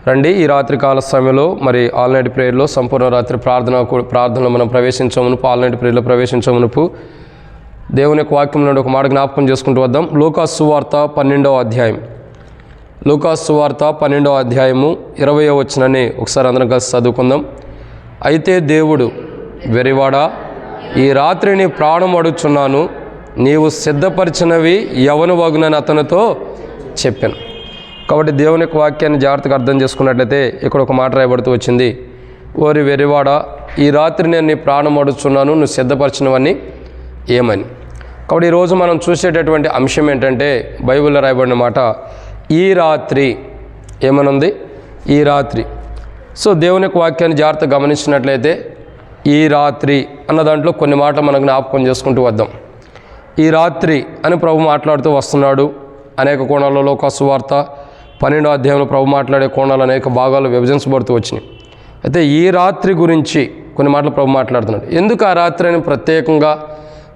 రండి. ఈ రాత్రి కాల సమయంలో మరి ఆల్ నైట్ ప్రేయర్లో సంపూర్ణ రాత్రి ప్రార్థనలో మనం ప్రవేశించమునుపు ఆల్ నైట్ ప్రేయర్లో ప్రవేశించమునుపు దేవుని యొక్క వాక్యం నుండి ఒక మాట జ్ఞాపకం చేసుకుంటూ వద్దాం. లూకాసు సువార్త 12వ అధ్యాయం. లూకాసు సువార్త 12వ అధ్యాయము 20వ వచనాన్ని ఒకసారి అందరం కలిసి చదువుకుందాం. అయితే దేవుడు, వెరివాడా, ఈ రాత్రి నీ ప్రాణం అడుగుచున్నాను, నీవు సిద్ధపరిచినవి ఎవను వగునని అతనితో చెప్పాను. కాబట్టి దేవుని యొక్క వాక్యాన్ని జాగ్రత్తగా అర్థం చేసుకున్నట్లయితే ఇక్కడ ఒక మాట రాయబడుతూ వచ్చింది, ఓరి వెరివాడా, ఈ రాత్రి నేను నీ ప్రాణం అడుగుచున్నాను, నువ్వు సిద్ధపరిచినవన్నీ ఏమని. కాబట్టి ఈరోజు మనం చూసేటటువంటి అంశం ఏంటంటే బైబిల్లో రాయబడిన మాట ఈ రాత్రి. ఏమనుంది? ఈ రాత్రి. సో దేవుని యొక్క వాక్యాన్ని జాగ్రత్తగా గమనించినట్లయితే ఈ రాత్రి అన్న దాంట్లో కొన్ని మాటలు మనం జ్ఞాపకం చేసుకుంటూ వద్దాం. ఈ రాత్రి అని ప్రభు మాట్లాడుతూ వస్తున్నాడు. అనేక కోణాలలో లూకాసు సువార్త 12వ అధ్యాయంలో ప్రభు మాట్లాడే కోణాలు అనేక భాగాలు విభజించబడుతూ వచ్చినాయి. అయితే ఈ రాత్రి గురించి కొన్ని మాటలు ప్రభు మాట్లాడుతున్నాడు. ఎందుకు ఆ రాత్రి అని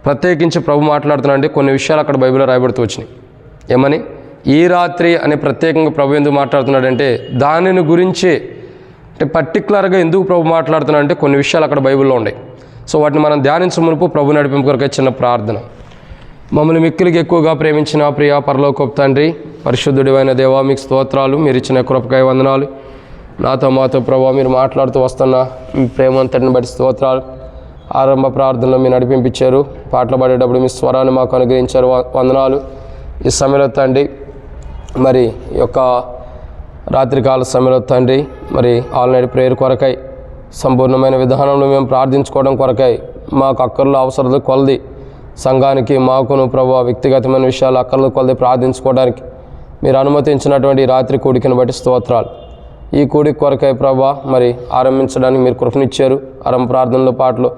ప్రత్యేకించి ప్రభు మాట్లాడుతున్నాడు అంటే కొన్ని విషయాలు అక్కడ బైబిల్లో రాయబడుతూ వచ్చినాయి. ఏమని? ఈ రాత్రి అని ప్రత్యేకంగా ప్రభు ఎందుకు మాట్లాడుతున్నాడంటే దానిని గురించి, అంటే పర్టికులర్గా ఎందుకు ప్రభు మాట్లాడుతున్నాడు అంటే కొన్ని విషయాలు అక్కడ బైబిల్లో ఉన్నాయి. సో వాటిని మనం ధ్యానించే మునుపు ప్రభు నడిపింపు కొరకే చిన్న ప్రార్థన. మమ్మల్ని మిక్కిలికి ఎక్కువగా ప్రేమించిన ప్రియ పరలోకపు తండ్రి, పరిశుద్ధుడివైన దేవా, మీకు స్తోత్రాలు. మీరు ఇచ్చిన కృపకాయ వందనాలు. నాతో మాతో ప్రభావ మీరు మాట్లాడుతూ వస్తున్న మీ ప్రేమంతటిని బట్టి స్తోత్రాలు. ఆరంభ ప్రార్థనలో మీరు నడిపించారు. పాటలు పాడేటప్పుడు మీ స్వరాన్ని మాకు అనుగ్రహించారు. వందనాలు. ఈ సమయంలో తండ్రి, మరి ఈ యొక్క రాత్రికాల సమయంలో తండ్రి, మరి ఆల్ నైట్ ప్రేయర్ కొరకై సంపూర్ణమైన విధానంలో మేము ప్రార్థించుకోవడం కొరకై మాకు అక్కర్లో అవసరత కొలది సంఘానికి మాకును ప్రభావ వ్యక్తిగతమైన విషయాలు అక్కర్లు కొలది ప్రార్థించుకోవడానికి మీరు అనుమతించినటువంటి రాత్రి కూడికను బట్టి స్తోత్రాలు. ఈ కూడిక కొరకై ప్రభా మరి ఆరంభించడానికి మీరు కృపనిచ్చారు. ఆరంభ ప్రార్థనలో పాటలు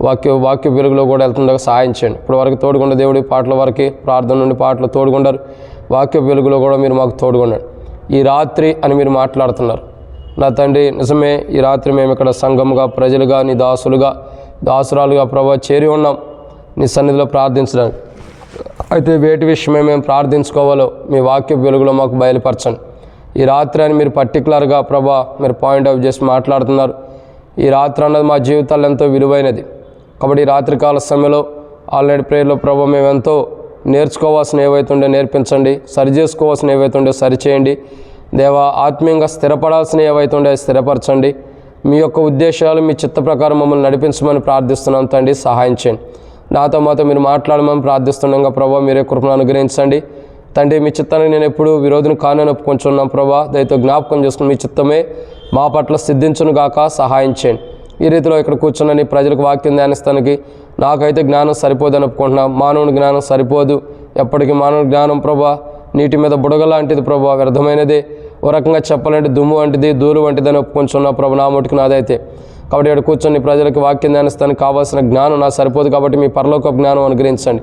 వాక్య వెలుగులో కూడా వెళ్తుండగా సహాయం చేయండి. ఇప్పుడు వరకు తోడుగుండ దేవుడి పాటల వరకు ప్రార్థన నుండి పాటలు తోడుగుండారు. వాక్య వెలుగులో కూడా మీరు మాకు తోడుగుండండి. ఈ రాత్రి అని మీరు మాట్లాడుతున్నారు నా తండ్రి. నిజమే, ఈ రాత్రి మేము ఇక్కడ సంఘముగా, ప్రజలుగా, నీ దాసురాలుగా ప్రభా చేరి ఉన్నాం నీ సన్నిధిలో ప్రార్థించడానికి. అయితే వేటి విషయమే మేము ప్రార్థించుకోవాలో మీ వాక్య వెలుగులో మాకు బయలుపరచండి. ఈ రాత్రి అని మీరు పర్టికులర్గా ప్రభా మీరు పాయింట్ అవుట్ చేసి మాట్లాడుతున్నారు. ఈ రాత్రి అన్నది మా జీవితాలు ఎంతో విలువైనది. కాబట్టి ఈ రాత్రికాల సమయంలో ఆల్ నైట్ ప్రేయర్లో ప్రభా మేము ఎంతో నేర్చుకోవాల్సిన ఏవైతుండే నేర్పించండి, సరి చేసుకోవాల్సిన ఏవైతుండే సరిచేయండి. దేవా, ఆత్మీయంగా స్థిరపడాల్సిన ఏవైతుండే స్థిరపరచండి. మీ యొక్క ఉద్దేశాలు మీ చిత్త ప్రకారం మమ్మల్ని నడిపించమని ప్రార్థిస్తున్నాం తండ్రి. సహాయం చేయండి. నాతో మాతో మీరు మాట్లాడమని ప్రార్థిస్తున్నాం ప్రభా. మీరే కృపను అనుగ్రహించండి తండ్రి. మీ చిత్తానికి నేను ఎప్పుడు విరోధిని కానని ఒప్పుకొంచున్నాం ప్రభా. దయతో జ్ఞాపకం చేసుకుని మీ చిత్తమే మా పట్ల సిద్ధించును గాక. సహాయం చేయండి. ఈ రీతిలో ఇక్కడ కూర్చున్న ప్రజలకు వాక్యం ధ్యానిస్తానికి నాకైతే జ్ఞానం సరిపోదని ఒప్పుకుంటున్నాం. మానవుని జ్ఞానం సరిపోదు. ఎప్పటికీ మానవుని జ్ఞానం ప్రభా నీటి మీద బుడగ లాంటిది ప్రభా, వ్యర్థమైనదే. ఓ రకంగా చెప్పాలంటే దుమ్ము వంటిది, ధూళి వంటిదని ఒప్పుకొంచున్నా ప్రభు. నా మటుకు నాదైతే. కాబట్టి ఇక్కడ కూర్చొని ప్రజలకు వాక్యం ధ్యానిస్తానికి కావాల్సిన జ్ఞానం నాకు సరిపోదు. కాబట్టి మీ పరలోక జ్ఞానం అనుగ్రహించండి.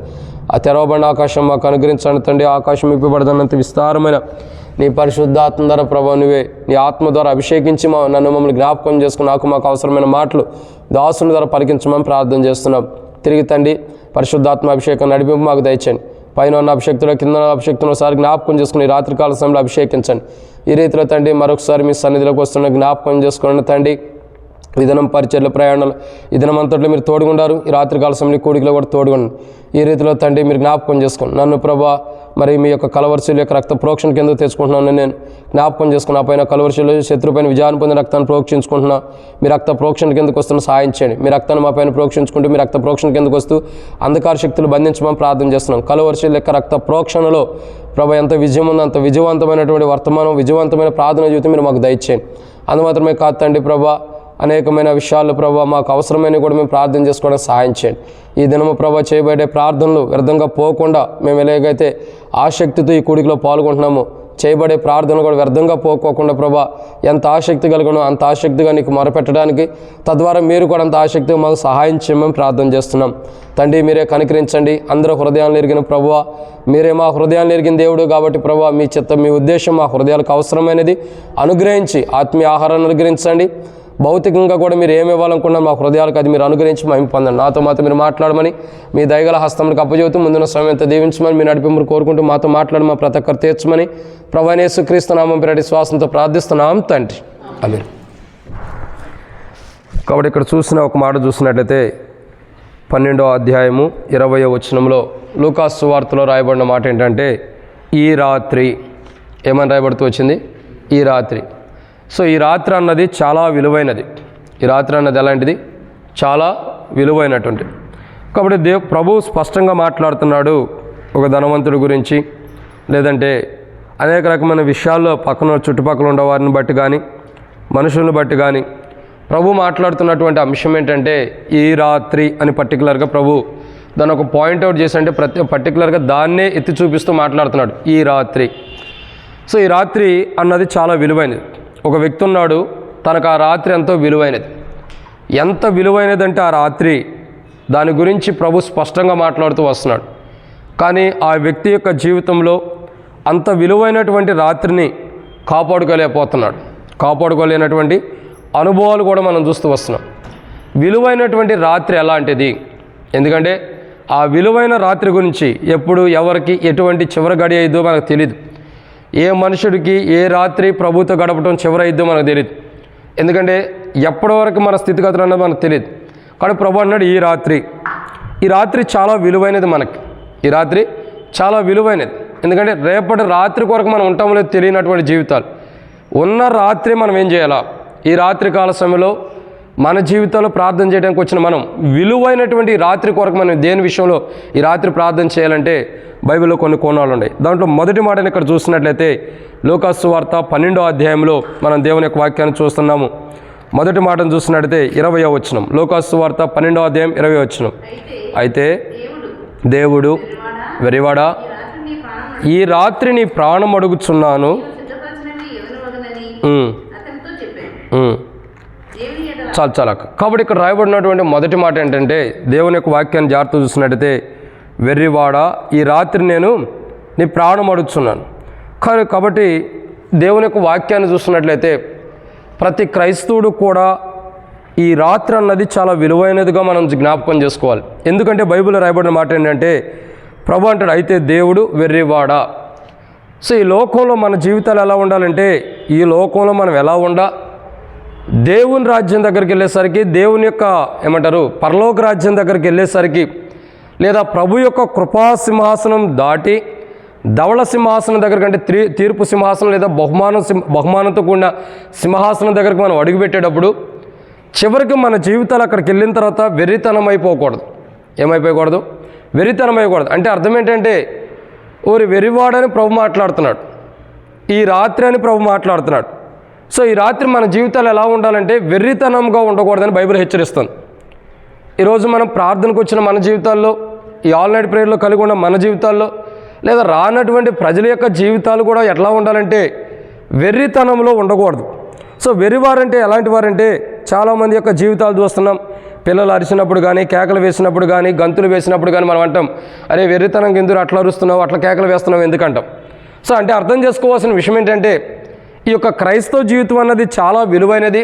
ఆ తెరవబడిన ఆకాశం మాకు అనుగ్రహించండి తండ్రి. ఆకాశం ఇప్పబడదన్నంత విస్తారమైన నీ పరిశుద్ధాత్మ ద్వారా ప్రభు నువ్వే నీ ఆత్మ ద్వారా అభిషేకించి నన్ను మమ్మల్ని జ్ఞాపకం చేసుకుని మాకు అవసరమైన మాటలు దాసుని ద్వారా పలికించమని ప్రార్థన చేస్తున్నాం. తిరిగి తండ్రి పరిశుద్ధాత్మ అభిషేకం నడిపింపు మాకు దయచేయండి. పైన ఉన్న అభిషక్తులు, కింద ఉన్న అభిషక్తులు ఒకసారి జ్ఞాపకం చేసుకుని రాత్రికాల సమయంలో అభిషేకించండి. ఈ రీతిలో తండ్రి మరొకసారి మీ సన్నిధిలోకి వస్తున్న జ్ఞాపకం చేసుకోండి తండ్రి. ఈ దినం పరిచర్ల ప్రయాణాలు ఈ దినం అంతట్లో మీరు తోడుగుండారు. ఈ రాత్రికాల సమయంలో కూడికలో కూడా తోడుగుండి. ఈ రీతిలో తండ్రి మీరు జ్ఞాపకం చేసుకోండి. నన్ను ప్రభా మరి మీ యొక్క కలవర్షుల యొక్క రక్త ప్రోక్షణ కింద తెచ్చుకుంటున్నాను. నేను జ్ఞాపకం చేసుకున్నా పైన కలవర్షులు శత్రుపైన విజయాన్ని పొందిన రక్తాన్ని ప్రోక్షించుకుంటున్నా. మీ రక్త ప్రోక్షణ కిందకు వస్తున్న సహాయం చేయండి. మీ రక్తాన్ని మా పైన ప్రోక్షించుకుంటూ మీ రక్త ప్రోక్షణ కిందకు వస్తూ అంధకార శక్తులు బంధించమని ప్రార్థన చేస్తున్నాం. కలవర్షుల యొక్క రక్త ప్రోక్షణలో ప్రభా ఎంత విజయం ఉందో అంత విజయవంతమైనటువంటి వర్తమానం, విజయవంతమైన ప్రార్థన జీవితం మీరు మాకు దయచేయండి. అందుమాత్రమే కాదు తండ్రి ప్రభా, అనేకమైన విషయాలు ప్రభా మాకు అవసరమైనవి కూడా మేము ప్రార్థన చేసుకోవడానికి సహాయం చేయండి. ఈ దినము ప్రభా చేయబడే ప్రార్థనలు వ్యర్థంగా పోకుండా మేము ఎలాగైతే ఆసక్తితో ఈ కూడికలో పాల్గొంటున్నామో చేయబడే ప్రార్థనలు కూడా వ్యర్థంగా పోకోకుండా ప్రభా ఎంత ఆసక్తి కలిగినో అంత ఆసక్తిగా నీకు మొరపెట్టడానికి, తద్వారా మీరు కూడా అంత ఆసక్తిగా మాకు సహాయం చేయమని ప్రార్థన చేస్తున్నాం తండ్రి. మీరే కనికరించండి. అందరూ హృదయాలను ఎరిగిన ప్రభువా, మీరే మా హృదయాలను ఎరిగిన దేవుడు కాబట్టి ప్రభా మీ చిత్తం, మీ ఉద్దేశం మా హృదయాలకు అవసరమైనది అనుగ్రహించి ఆత్మీయ ఆహారాన్ని అనుగ్రహించండి. భౌతికంగా కూడా మీరు ఏమి ఇవ్వాలనుకున్నా మా హృదయాలకు అది మీరు అనుగ్రహించి మేము పొందండి. నాతో మాతో మీరు మాట్లాడమని మీ దయగల హస్తములకు అప్పచెబుతూ ముందున్న సమయం అంతా దీవించమని మీ నడిపింపును కోరుకుంటూ మాతో మాట్లాడి మా ప్రతి ఒక్కరు తీర్చమని ప్రభువైన యేసుక్రీస్తు నామం పేరటి శ్వాసంతో ప్రార్థిస్తున్నాం తండ్రి, ఆమేన్. కాబట్టి ఇక్కడ చూసిన ఒక మాట చూసినట్లయితే 12వ అధ్యాయము 20వ వచనంలో లూకాసు సువార్తలో రాయబడిన మాట ఏంటంటే ఈ రాత్రి ఏమని రాయబడుతూ వచ్చింది? ఈ రాత్రి. సో ఈ రాత్రి అన్నది చాలా విలువైనది. ఈ రాత్రి అన్నది ఎలాంటిది? చాలా విలువైనటువంటి. కాబట్టి ప్రభువు స్పష్టంగా మాట్లాడుతున్నాడు ఒక ధనవంతుడి గురించి, లేదంటే అనేక రకమైన విషయాల్లో పక్కన చుట్టుపక్కల ఉన్న వారిని బట్టి కానీ మనుషులను బట్టి కానీ ప్రభు మాట్లాడుతున్నటువంటి అంశం ఏంటంటే ఈ రాత్రి అని పర్టికులర్గా ప్రభు దాన్ని ఒక పాయింట్అవుట్ చేసి, అంటే పర్టికులర్గా దాన్నే ఎత్తి చూపిస్తూ మాట్లాడుతున్నాడు ఈ రాత్రి. సో ఈ రాత్రి అన్నది చాలా విలువైనది. ఒక వ్యక్తి ఉన్నాడు, తనకు ఆ రాత్రి ఎంతో విలువైనది. ఎంత విలువైనదంటే ఆ రాత్రి, దాని గురించి ప్రభు స్పష్టంగా మాట్లాడుతూ వస్తున్నాడు. కానీ ఆ వ్యక్తి యొక్క జీవితంలో అంత విలువైనటువంటి రాత్రిని కాపాడుకోలేనటువంటి అనుభవాలు కూడా మనం చూస్తూ వస్తున్నాం. విలువైనటువంటి రాత్రి ఎలాంటిది? ఎందుకంటే ఆ విలువైన రాత్రి గురించి ఎప్పుడు ఎవరికి ఎటువంటి చివరి గడి అయిద్దో మనకు తెలియదు. ఏ మనుషుడికి ఏ రాత్రి ప్రభుతో గడపడం చివరి అయిద్దో మనకు తెలియదు. ఎందుకంటే ఎప్పటి వరకు మన స్థితిగతులు అన్నది మనకు తెలియదు. కానీ ప్రభు అన్నాడు ఈ రాత్రి చాలా విలువైనది. మనకి ఈ రాత్రి చాలా విలువైనది. ఎందుకంటే రేపటి రాత్రి కొరకు మనం ఉంటామో లేదో తెలియనటువంటి జీవితాలు ఉన్న రాత్రి మనం ఏం చేయాలా? ఈ రాత్రి కాల సమయంలో మన జీవితంలో ప్రార్థన చేయడానికి వచ్చిన మనం విలువైనటువంటి రాత్రి కొరకు మనం దేని విషయంలో ఈ రాత్రి ప్రార్థన చేయాలంటే బైబిల్లో కొన్ని కోణాలు ఉన్నాయి. దాంట్లో మొదటి మాటని ఇక్కడ చూసినట్లయితే లూకాసు సువార్త 12వ అధ్యాయంలో మనం దేవుని యొక్క వాక్యాన్ని చూస్తున్నాము. మొదటి మాటను చూసినట్లయితే 20వ వచనం, లూకాసు సువార్త 12వ అధ్యాయం 20వ వచనం. అయితే దేవుడు వెరివాడా ఈ రాత్రి నీ ప్రాణం అడుగుచున్నాను. చాలా కాబట్టి ఇక్కడ రాయబడినటువంటి మొదటి మాట ఏంటంటే దేవుని యొక్క వాక్యాన్ని జాగ్రత్త చూసినట్టయితే వెర్రివాడా ఈ రాత్రి నేను నీ ప్రాణం అడుగుతున్నాను. కాబట్టి దేవుని యొక్క వాక్యాన్ని చూసినట్లయితే ప్రతి క్రైస్తవుడు కూడా ఈ రాత్రి అన్నది చాలా విలువైనదిగా మనం జ్ఞాపకం చేసుకోవాలి. ఎందుకంటే బైబిల్లో రాయబడిన మాట ఏంటంటే ప్రభు అంటాడు అయితే దేవుడు వెర్రివాడా. సో ఈ లోకంలో మన జీవితాలు ఎలా ఉండాలంటే ఈ లోకంలో మనం ఎలా దేవుని రాజ్యం దగ్గరికి వెళ్ళేసరికి, దేవుని యొక్క పరలోక రాజ్యం దగ్గరికి వెళ్ళేసరికి, లేదా ప్రభు యొక్క కృపా సింహాసనం దాటి ధవళ సింహాసనం దగ్గరికి, అంటే తీర్పు సింహాసనం లేదా బహుమానంతో కూడిన సింహాసనం దగ్గరికి మనం అడుగుపెట్టేటప్పుడు చివరికి మన జీవితాలు అక్కడికి వెళ్ళిన తర్వాత వెర్రితనం అయిపోకూడదు. ఏమైపోకూడదు? వెర్రితనం అయిపోకూడదు. అంటే అర్థం ఏంటంటే ఓరి వెర్రివాడని ప్రభు మాట్లాడుతున్నాడు, ఈ రాత్రి అని ప్రభు మాట్లాడుతున్నాడు. సో ఈ రాత్రి మన జీవితాలు ఎలా ఉండాలంటే వెర్రితనంగా ఉండకూడదని బైబిల్ హెచ్చరిస్తుంది. ఈరోజు మనం ప్రార్థనకు వచ్చిన మన జీవితాల్లో, ఈ ఆల్ నైట్ ప్రేయర్లో కలిగి ఉన్న మన జీవితాల్లో, లేదా రానటువంటి ప్రజల యొక్క జీవితాలు కూడా ఎట్లా ఉండాలంటే వెర్రితనంలో ఉండకూడదు. సో వెర్రివారంటే ఎలాంటి వారంటే చాలామంది యొక్క జీవితాలు చూస్తున్నాం. పిల్లలు అరిచినప్పుడు కానీ, కేకలు వేసినప్పుడు కానీ, గంతులు వేసినప్పుడు కానీ మనం అంటాం అరే వెర్రితనంగా ఎందుకు అట్లా అరుస్తున్నావు, అట్లా కేకలు వేస్తున్నావు ఎందుకంటాం. సో అంటే అర్థం చేసుకోవాల్సిన విషయం ఏంటంటే ఈ యొక్క క్రైస్తవ జీవితం అన్నది చాలా విలువైనది.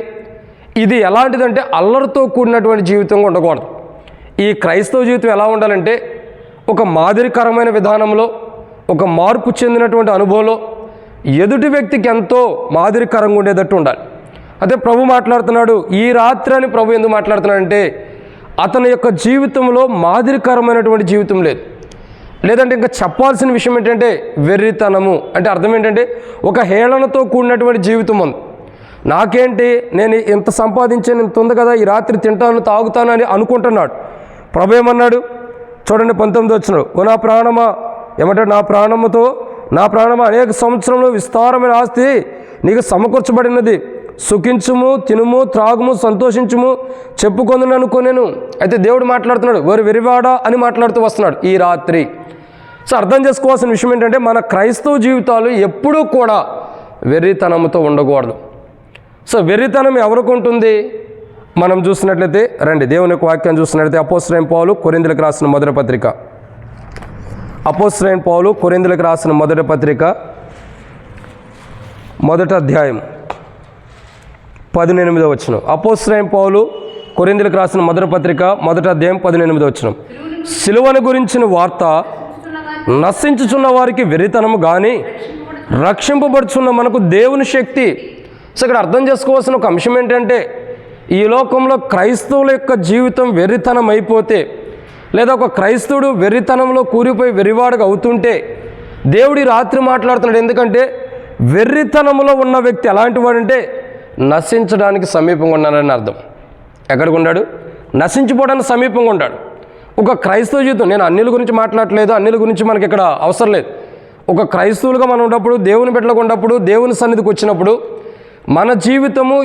ఇది ఎలాంటిదంటే అల్లరితో కూడినటువంటి జీవితంగా ఉండకూడదు. ఈ క్రైస్తవ జీవితం ఎలా ఉండాలంటే ఒక మాదిరికరమైన విధానంలో, ఒక మార్పు చెందినటువంటి అనుభవంలో ఎదుటి వ్యక్తికి ఎంతో మాదిరికరంగా ఉండేటట్టు ఉండాలి. అదే ప్రభు మాట్లాడుతున్నాడు ఈ రాత్రి అని. ప్రభు ఎందుకు మాట్లాడుతున్నాడంటే అతని యొక్క జీవితంలో మాదిరికరమైనటువంటి జీవితం లేదు. లేదంటే ఇంకా చెప్పాల్సిన విషయం ఏంటంటే వెర్రితనము అంటే అర్థం ఏంటంటే ఒక హేళనతో కూడినటువంటి జీవితం ఉంది. నాకేంటి, నేను ఇంత సంపాదించాను, ఇంత ఉంది కదా, ఈ రాత్రి తింటాను తాగుతాను అని అనుకుంటున్నాడు. ప్రభు ఏమన్నాడు చూడండి 19వ వచనం, ఓ నా ప్రాణమా ఏమంటాడు, నా ప్రాణమా అనేక సంవత్సరంలో విస్తారమైన ఆస్తి నీకు సమకూర్చబడినది, సుఖించుము, తినుము, త్రాగుము, సంతోషించుము, చెప్పుకొందును అనుకోనేను. అయితే దేవుడు మాట్లాడుతున్నాడు వారు వెరివాడా అని మాట్లాడుతూ వస్తున్నాడు ఈ రాత్రి. సో అర్థం చేసుకోవాల్సిన విషయం ఏంటంటే మన క్రైస్తవ జీవితాలు ఎప్పుడూ కూడా వెర్రితనంతో ఉండకూడదు. సో వెర్రితనం ఎవరికి ఉంటుంది? మనం చూసినట్లయితే రండి దేవుని యొక్క వాక్యాన్ని చూసినట్లయితే అపోస్తలుడైన పౌలు కొరింథీయులకు రాసిన మొదటి పత్రిక, అపోస్తలుడైన పౌలు కొరింథీయులకు రాసిన మొదటి పత్రిక 1వ అధ్యాయం 18వ వచనం. అపోస్తలుడైన పౌలు కొరింథీయులకు రాసిన మొదటి పత్రిక 1వ అధ్యాయం 18వ వచనం. సిలువను గురించిన వార్త నశించుచున్న వారికి వెర్రితనము కానీ రక్షింపబడుచున్న మనకు దేవుని శక్తి. సో ఇక్కడ అర్థం చేసుకోవాల్సిన ఒక అంశం ఏంటంటే, ఈ లోకంలో క్రైస్తవుల యొక్క జీవితం వెర్రితనం అయిపోతే, లేదా ఒక క్రైస్తవుడు వెర్రితనంలో కూరిపోయి వెర్రివాడుగా అవుతుంటే దేవుడి రాత్రి మాట్లాడుతున్నాడు. ఎందుకంటే వెర్రితనంలో ఉన్న వ్యక్తి ఎలాంటి వాడంటే నశించడానికి సమీపంగా ఉన్నాడని అర్థం. ఎక్కడికి ఉన్నాడు? నశించిపోవడానికి సమీపంగా ఉన్నాడు. ఒక క్రైస్తవ జీవితం, నేను అన్యుల గురించి మాట్లాడలేదు, అన్యుల గురించి మనకి ఇక్కడ అవసరం లేదు. ఒక క్రైస్తవులుగా మనం ఉన్నప్పుడు, దేవుని బిడ్డలుగా ఉన్నప్పుడు, దేవుని సన్నిధికి వచ్చినప్పుడు మన జీవితము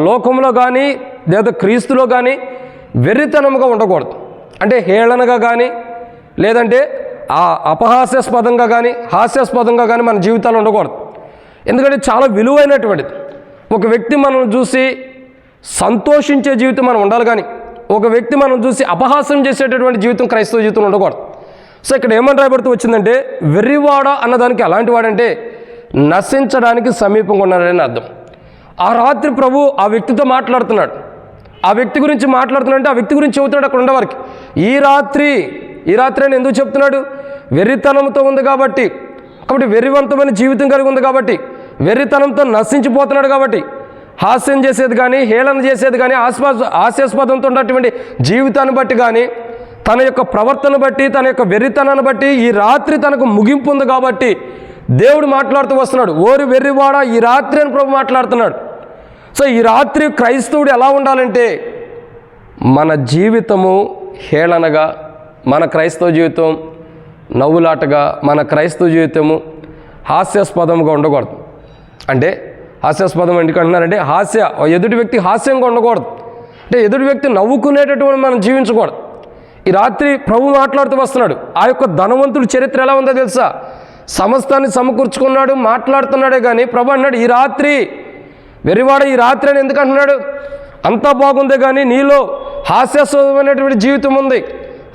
లోకంలో కానీ లేదా క్రీస్తులో కానీ వెర్రితనముగా ఉండకూడదు. అంటే హేళనగా కానీ లేదంటే అపహాస్యాస్పదంగా కానీ హాస్యాస్పదంగా కానీ మన జీవితాలు ఉండకూడదు. ఎందుకంటే చాలా విలువైనటువంటిది. ఒక వ్యక్తి మనం చూసి సంతోషించే జీవితం మనం ఉండాలి, కానీ ఒక వ్యక్తి మనం చూసి అపహాస్యం చేసేటటువంటి జీవితం క్రైస్తవ జీవితం ఉండకూడదు. సో ఇక్కడ ఏమని రాయబడుతూ వచ్చిందంటే, వెర్రివాడ అన్నదానికి ఎలాంటి వాడంటే నశించడానికి సమీపంగా ఉన్నాడని అర్థం. ఆ రాత్రి ప్రభు ఆ వ్యక్తితో మాట్లాడుతున్నాడు. ఆ వ్యక్తి గురించి మాట్లాడుతున్నాడంటే ఆ వ్యక్తి గురించి చెబుతున్నాడు అక్కడ ఉండేవారికి. ఈ రాత్రి అని ఎందుకు చెప్తున్నాడు? వెర్రితనంతో ఉంది కాబట్టి వెర్రివంతమైన జీవితం కలిగి ఉంది కాబట్టి, వెర్రితనంతో నశించిపోతున్నాడు కాబట్టి, హాస్యం చేసేది కానీ హేళన చేసేది కానీ హాస్యాస్పదంతో ఉన్నటువంటి జీవితాన్ని బట్టి కానీ, తన యొక్క ప్రవర్తన బట్టి, తన యొక్క వెర్రితనాన్ని బట్టి ఈ రాత్రి తనకు ముగింపు ఉంది కాబట్టి దేవుడు మాట్లాడుతూ వస్తున్నాడు. ఓరి వెర్రివాడ ఈ రాత్రి అని ప్రభు మాట్లాడుతున్నాడు. సో ఈ రాత్రి క్రైస్తవుడు ఎలా ఉండాలంటే, మన జీవితము హేళనగా, మన క్రైస్తవ జీవితం నవ్వులాటగా, మన క్రైస్తవ జీవితము హాస్యాస్పదంగా ఉండకూడదు. అంటే హాస్యాస్పదం ఎందుకంటున్నారంటే ఎదుటి వ్యక్తి హాస్యంగా ఉండకూడదు. అంటే ఎదుటి వ్యక్తి నవ్వుకునేటటువంటి మనం జీవించకూడదు. ఈ రాత్రి ప్రభు మాట్లాడుతూ వస్తున్నాడు. ఆ యొక్క ధనవంతుడి చరిత్ర ఎలా ఉందో తెలుసా? సమస్తాన్ని సమకూర్చుకున్నాడు, మాట్లాడుతున్నాడే కానీ ప్రభు అన్నాడు ఈ రాత్రి వెర్రివాడ ఈ రాత్రి అని ఎందుకు అంటున్నాడు? అంతా బాగుందే కానీ నీలో హాస్యాస్పదమైనటువంటి జీవితం ఉంది,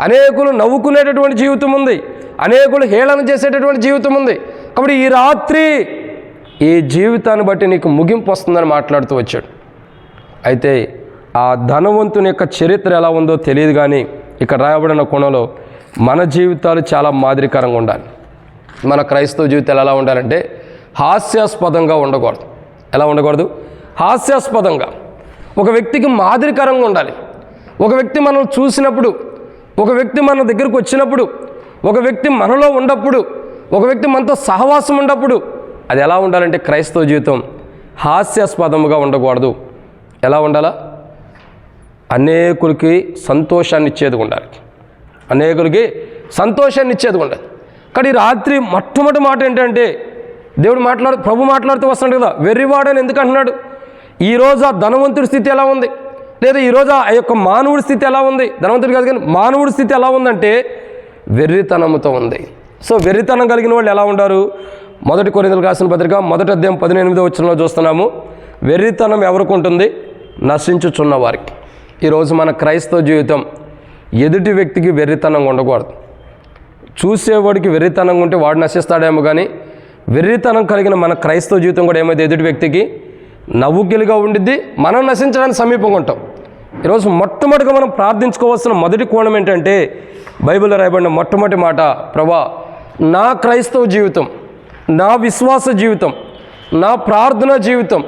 అనేకులు నవ్వుకునేటటువంటి జీవితం ఉంది, అనేకులు హేళన చేసేటటువంటి జీవితం ఉంది. కాబట్టి ఈ రాత్రి ఈ జీవితాన్ని బట్టి నీకు ముగింపు వస్తుందని మాట్లాడుతూ వచ్చాడు. అయితే ఆ ధనవంతుని యొక్క చరిత్ర ఎలా ఉందో తెలియదు, కానీ ఇక్కడ రాయబడిన కోణంలో మన జీవితాలు చాలా మాదిరికరంగా ఉండాలి. మన క్రైస్తవ జీవితాలు ఎలా ఉండాలంటే హాస్యాస్పదంగా ఉండకూడదు. ఎలా ఉండకూడదు? హాస్యాస్పదంగా. ఒక వ్యక్తికి మాదిరికరంగా ఉండాలి. ఒక వ్యక్తి మనం చూసినప్పుడు, ఒక వ్యక్తి మన దగ్గరకు వచ్చినప్పుడు, ఒక వ్యక్తి మనలో ఉన్నప్పుడు, ఒక వ్యక్తి మనతో సహవాసం ఉన్నప్పుడు అది ఎలా ఉండాలంటే క్రైస్తవ జీవితం హాస్యాస్పదముగా ఉండకూడదు. ఎలా ఉండాలా? అనేకులకి సంతోషాన్ని ఇచ్చేది ఉండాలి. అనేకులకి సంతోషాన్ని ఇచ్చేది ఉండాలి. కానీ రాత్రి మొట్టమొదటి మాట ఏంటంటే, ప్రభు మాట్లాడుతూ వస్తున్నాడు కదా, వెర్రివాడని ఎందుకు అంటున్నాడు? ఈరోజు ఆ ధనవంతుడి స్థితి ఎలా ఉంది, లేదా ఈరోజు ఆ యొక్క మానవుడి స్థితి ఎలా ఉంది? ధనవంతుడి కాదు కానీ మానవుడి స్థితి ఎలా ఉందంటే వెర్రితనముతో ఉంది. సో వెర్రితనం కలిగిన వాళ్ళు ఎలా ఉంటారు? 1 కొరింథీయులకు రాసిన పత్రిక 1వ అధ్యాయం 18వ వచనంలో చూస్తున్నాము. వెర్రితనం ఎవరికి ఉంటుంది? నశించుచున్న వారికి. ఈరోజు మన క్రైస్తవ జీవితం ఎదుటి వ్యక్తికి వెర్రితనంగా ఉండకూడదు. చూసేవాడికి వెర్రితనంగా ఉంటే వాడు నశిస్తాడేమో, కానీ వెర్రితనం కలిగిన మన క్రైస్తవ జీవితం కూడా ఏమైతే ఎదుటి వ్యక్తికి నవ్వుకిలుగా ఉండిద్ది, మనం నశించడానికి సమీపంగా ఉంటాం. ఈరోజు మొట్టమొదటిగా మనం ప్రార్థించుకోవాల్సిన మొదటి కోణం ఏంటంటే, బైబిల్లో రాయబడిన మొట్టమొదటి మాట, ప్రభా నా క్రైస్తవ జీవితం, నా విశ్వాస జీవితం, నా ప్రార్థన జీవితం,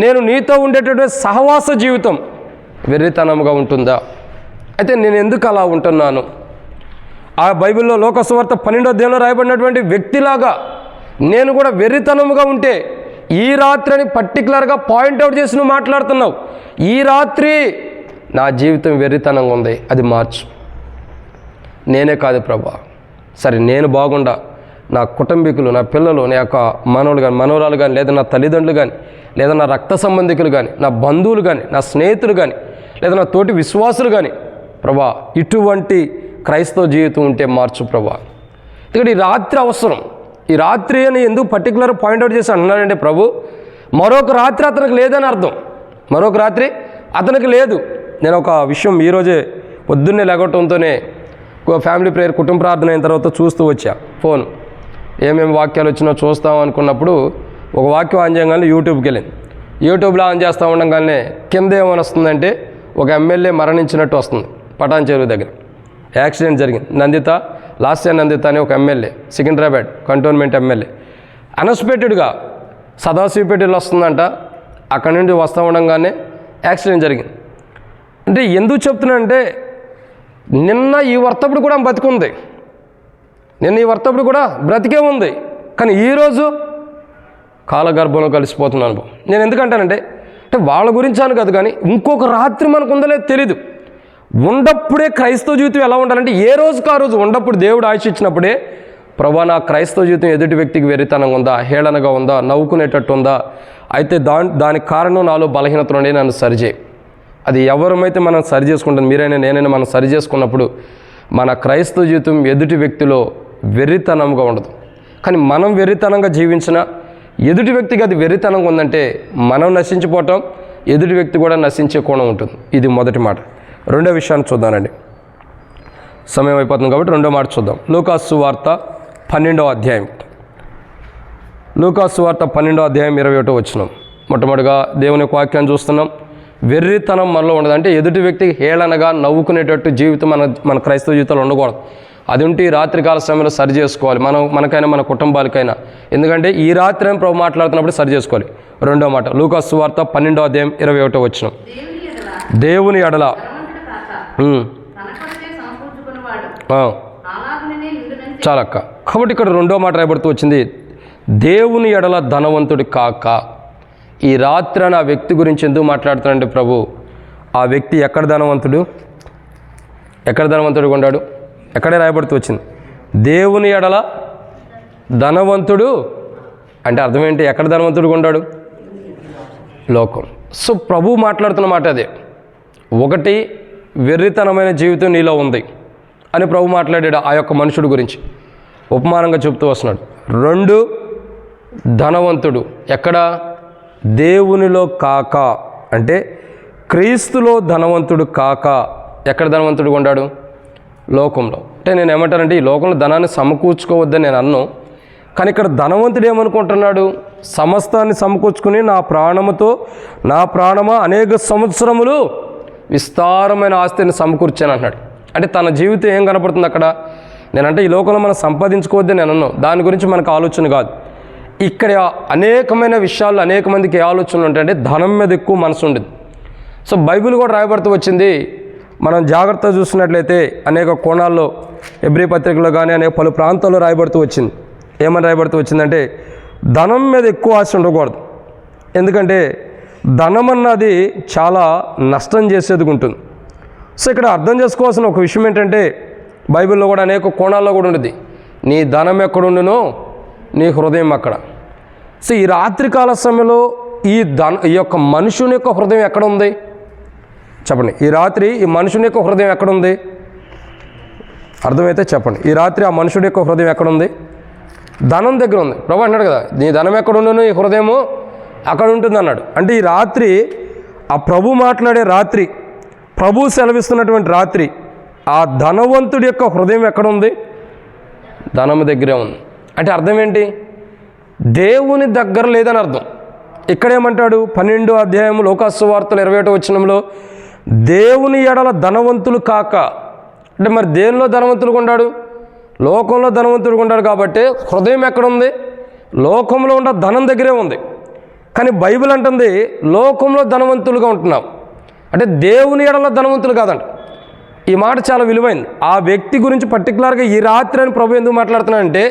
నేను నీతో ఉండేటటువంటి సహవాస జీవితం వెర్రితనంగా ఉంటుందా? అయితే నేను ఎందుకు అలా ఉంటున్నాను? ఆ బైబిల్లో లోకసువార్త 12వ అధ్యాయంలో రాయబడినటువంటి వ్యక్తిలాగా నేను కూడా వెర్రితనముగా ఉంటే, ఈ రాత్రి అని పర్టికులర్గా పాయింట్అవుట్ చేసి నువ్వు మాట్లాడుతున్నావు. ఈ రాత్రి నా జీవితం వెర్రితనంగా ఉంది, అది మార్చు. నేనే కాదు ప్రభా, సరే నేను బాగుండా, నా కుటుంబీకులు, నా పిల్లలు, నా యొక్క మనవలు కానీ మనవరాలు కానీ, లేదా నా తల్లిదండ్రులు కానీ, లేదా నా రక్త సంబంధికులు కానీ, నా బంధువులు కానీ, నా స్నేహితులు కానీ, లేదా నా తోటి విశ్వాసులు కానీ, ప్రభా ఇటువంటి క్రైస్తవ జీవితం ఉంటే మార్చు ప్రభా. ఇక్కడ ఈ రాత్రి అవసరం. ఈ రాత్రి అని ఎందుకు పర్టికులర్ పాయింట్అవుట్ చేసి అన్నాడంటే, ప్రభు మరొక రాత్రి అతనికి లేదని అర్థం. మరొక రాత్రి అతనికి లేదు. నేను ఒక విషయం ఈరోజే పొద్దున్నే లేగటంతోనే ఫ్యామిలీ ప్రేయర్ కుటుంబ ప్రార్థన అయిన తర్వాత చూస్తూ వచ్చా ఫోన్, ఏమేమి వాక్యాలు వచ్చినా చూస్తాం అనుకున్నప్పుడు ఒక వాక్యం ఆన్ చేయగానే యూట్యూబ్కి వెళ్ళింది. యూట్యూబ్లో ఆన్ చేస్తూ ఉండగానే కింద ఏమని వస్తుందంటే ఒక ఎమ్మెల్యే మరణించినట్టు వస్తుంది. పటాన్ చెరువు దగ్గర యాక్సిడెంట్ జరిగింది. నందిత, లాస్య నందిత అని ఒక ఎమ్మెల్యే, సికింద్రాబాద్ కంటోన్మెంట్ ఎమ్మెల్యే, అన్ఎక్స్పెక్టెడ్గా సదాశివపేటలో వస్తుందంట. అక్కడి నుండి వస్తూ ఉండగానే యాక్సిడెంట్ జరిగింది. అంటే ఎందుకు చెప్తున్నానంటే, నిన్న ఈ వర్తప్పుడు కూడా బతికుంది, నిన్న ఈ వర్తప్పుడు కూడా బ్రతికే ఉంది, కానీ ఈరోజు కాలగర్భంలో కలిసిపోతున్న అనుభవం. నేను ఎందుకంటానంటే వాళ్ళ గురించి అని కాదు, కానీ ఇంకొక రాత్రి మనకు ఉందో లేదో తెలీదు. ఉండప్పుడే క్రైస్తవ జీవితం ఎలా ఉండాలంటే, ఏ రోజుకు ఆ రోజు ఉండప్పుడు దేవుడు ఆయుష్ ఇచ్చినప్పుడే, ప్రభా నా క్రైస్తవ జీవితం ఎదుటి వ్యక్తికి వెరితనంగా ఉందా, హేళనగా ఉందా, నవ్వుకునేటట్టు ఉందా, అయితే దానికి కారణం నాలో బలహీనతలు ఉండే, నన్ను సరిచేయి. అది ఎవరమైతే మనం సరి చేసుకుంటాం, మీరైనా నేనైనా మనం సరి చేసుకున్నప్పుడు మన క్రైస్తవ జీవితం ఎదుటి వ్యక్తిలో వెర్రితనంగా ఉండదు. కానీ మనం వెర్రితనంగా జీవించిన ఎదుటి వ్యక్తికి అది వెర్రితనంగా ఉందంటే మనం నశించిపోవటం, ఎదుటి వ్యక్తి కూడా నశించే కోణం ఉంటుంది. ఇది మొదటి మాట. రెండో విషయాన్ని చూద్దానండి, సమయం అయిపోతుంది కాబట్టి రెండో మాట చూద్దాం. లూకాసు సువార్త 12వ అధ్యాయం. లూకాసు సువార్త 12వ అధ్యాయం 21వ వచనం. మొట్టమొదటిగా దేవుని యొక్క వాక్యాన్ని చూస్తున్నాం. వెర్రితనం మనలో ఉండదు. అంటే ఎదుటి వ్యక్తికి హేళనగా నవ్వుకునేటట్టు జీవితం మన క్రైస్తవ జీవితంలో ఉండకూడదు. అది ఉంటే ఈ రాత్రికాల సమయంలో సరి చేసుకోవాలి, మనకైనా మన కుటుంబాలకైనా. ఎందుకంటే ఈ రాత్రి అని ప్రభు మాట్లాడుతున్నప్పుడు సరి చేసుకోవాలి. రెండో మాట, లూకాసు సువార్త 12వ అధ్యాయం 21వ వచనం. దేవుని ఎడల చాలక్క. కాబట్టి ఇక్కడ రెండో మాట రాయబడుతూ వచ్చింది, దేవుని ఎడల ధనవంతుడి కాక. ఈ రాత్రి ఆ వ్యక్తి గురించి ఎందుకు మాట్లాడుతాడంటే ప్రభు, ఆ వ్యక్తి ఎక్కడ ధనవంతుడు ఉన్నాడు? ఎక్కడే రాయబడుతూ వచ్చింది, దేవుని ఎడల ధనవంతుడు. అంటే అర్థం ఏంటి? ఎక్కడ ధనవంతుడు ఉన్నాడు? లోకం. సో ప్రభు మాట్లాడుతున్న మాట అదే. ఒకటి, వెర్రితనమైన జీవితం నీలో ఉంది అని ప్రభు మాట్లాడాడు ఆ యొక్క మనుషుడు గురించి, ఉపమానంగా చెప్తూ వస్తున్నాడు. రెండు, ధనవంతుడు ఎక్కడ? దేవునిలో కాక. అంటే క్రీస్తులో ధనవంతుడు కాక. ఎక్కడ ధనవంతుడు ఉన్నాడు? లోకంలో. అంటే నేను ఏమంటానంటే, ఈ లోకంలో ధనాన్ని సమకూర్చుకోవద్దని నేను అన్నాను, కానీ ఇక్కడ ధనవంతుడు ఏమనుకుంటున్నాడు? సమస్తాన్ని సమకూర్చుకుని నా ప్రాణమా అనేక సంవత్సరములు విస్తారమైన ఆస్తిని సమకూర్చాను అంటున్నాడు. అంటే తన జీవితం ఏం కనపడుతుంది అక్కడ? నేనంటే ఈ లోకంలో మనం సంపాదించుకోవద్దని నేను అన్నాను, దాని గురించి మనకు ఆలోచన కాదు. ఇక్కడ అనేకమైన విషయాల్లో అనేక మందికి ఏ ఆలోచనలు ఉంటాయంటే ధనం మీద ఎక్కువ మనసు ఉండేది. సో బైబిల్ కూడా రాయబడుతూ వచ్చింది. మనం జాగ్రత్తగా చూసినట్లయితే అనేక కోణాల్లో ఎబ్రీ పత్రికలో కానీ అనేక పలు ప్రాంతాల్లో రాయబడుతూ వచ్చింది. ఏమని రాయబడుతూ వచ్చిందంటే, ధనం మీద ఎక్కువ ఆశ ఉండకూడదు. ఎందుకంటే ధనం అన్నది చాలా నష్టం చేసేది ఉంటుంది. సో ఇక్కడ అర్థం చేసుకోవాల్సిన ఒక విషయం ఏంటంటే, బైబిల్లో కూడా అనేక కోణాల్లో కూడా ఉండేది, నీ ధనం ఎక్కడుండునో నీ హృదయం అక్కడ. సో ఈ రాత్రికాల సమయంలో ఈ యొక్క మనుషుని యొక్క హృదయం ఎక్కడ ఉంది చెప్పండి? ఈ రాత్రి ఈ మనుషుని యొక్క హృదయం ఎక్కడుంది? అర్థమైతే చెప్పండి. ఈ రాత్రి ఆ మనుషుడి యొక్క హృదయం ఎక్కడుంది? ధనం దగ్గర ఉంది. ప్రభు అన్నాడు కదా, నీ ధనం ఎక్కడుండునో ఈ హృదయము అక్కడ ఉంటుంది అన్నాడు. అంటే ఈ రాత్రి ఆ ప్రభు మాట్లాడే రాత్రి, ప్రభు సెలవిస్తున్నటువంటి రాత్రి, ఆ ధనవంతుడి యొక్క హృదయం ఎక్కడుంది? ధనము దగ్గరే ఉంది. అంటే అర్థం ఏంటి? దేవుని దగ్గర లేదని అర్థం. ఇక్కడేమంటాడు? 12వ అధ్యాయం లూకాసు సువార్తలు 21వ వచనంలో, దేవుని ఎడల ధనవంతులు కాక. అంటే మరి దేనిలో ధనవంతులుగా ఉన్నాడు? లోకంలో ధనవంతుడుగా ఉన్నాడు. కాబట్టి హృదయం ఎక్కడుంది? లోకంలో ఉన్న ధనం దగ్గరే ఉంది. కానీ బైబిల్ అంటుంది లోకంలో ధనవంతులుగా ఉంటున్నాం, అంటే దేవుని ఎడల ధనవంతులు కాదంట. ఈ మాట చాలా విలువైంది. ఆ వ్యక్తి గురించి పర్టికులర్గా ఈ రాత్రి అని ప్రభు ఎందుకు మాట్లాడుతున్నాడంటే,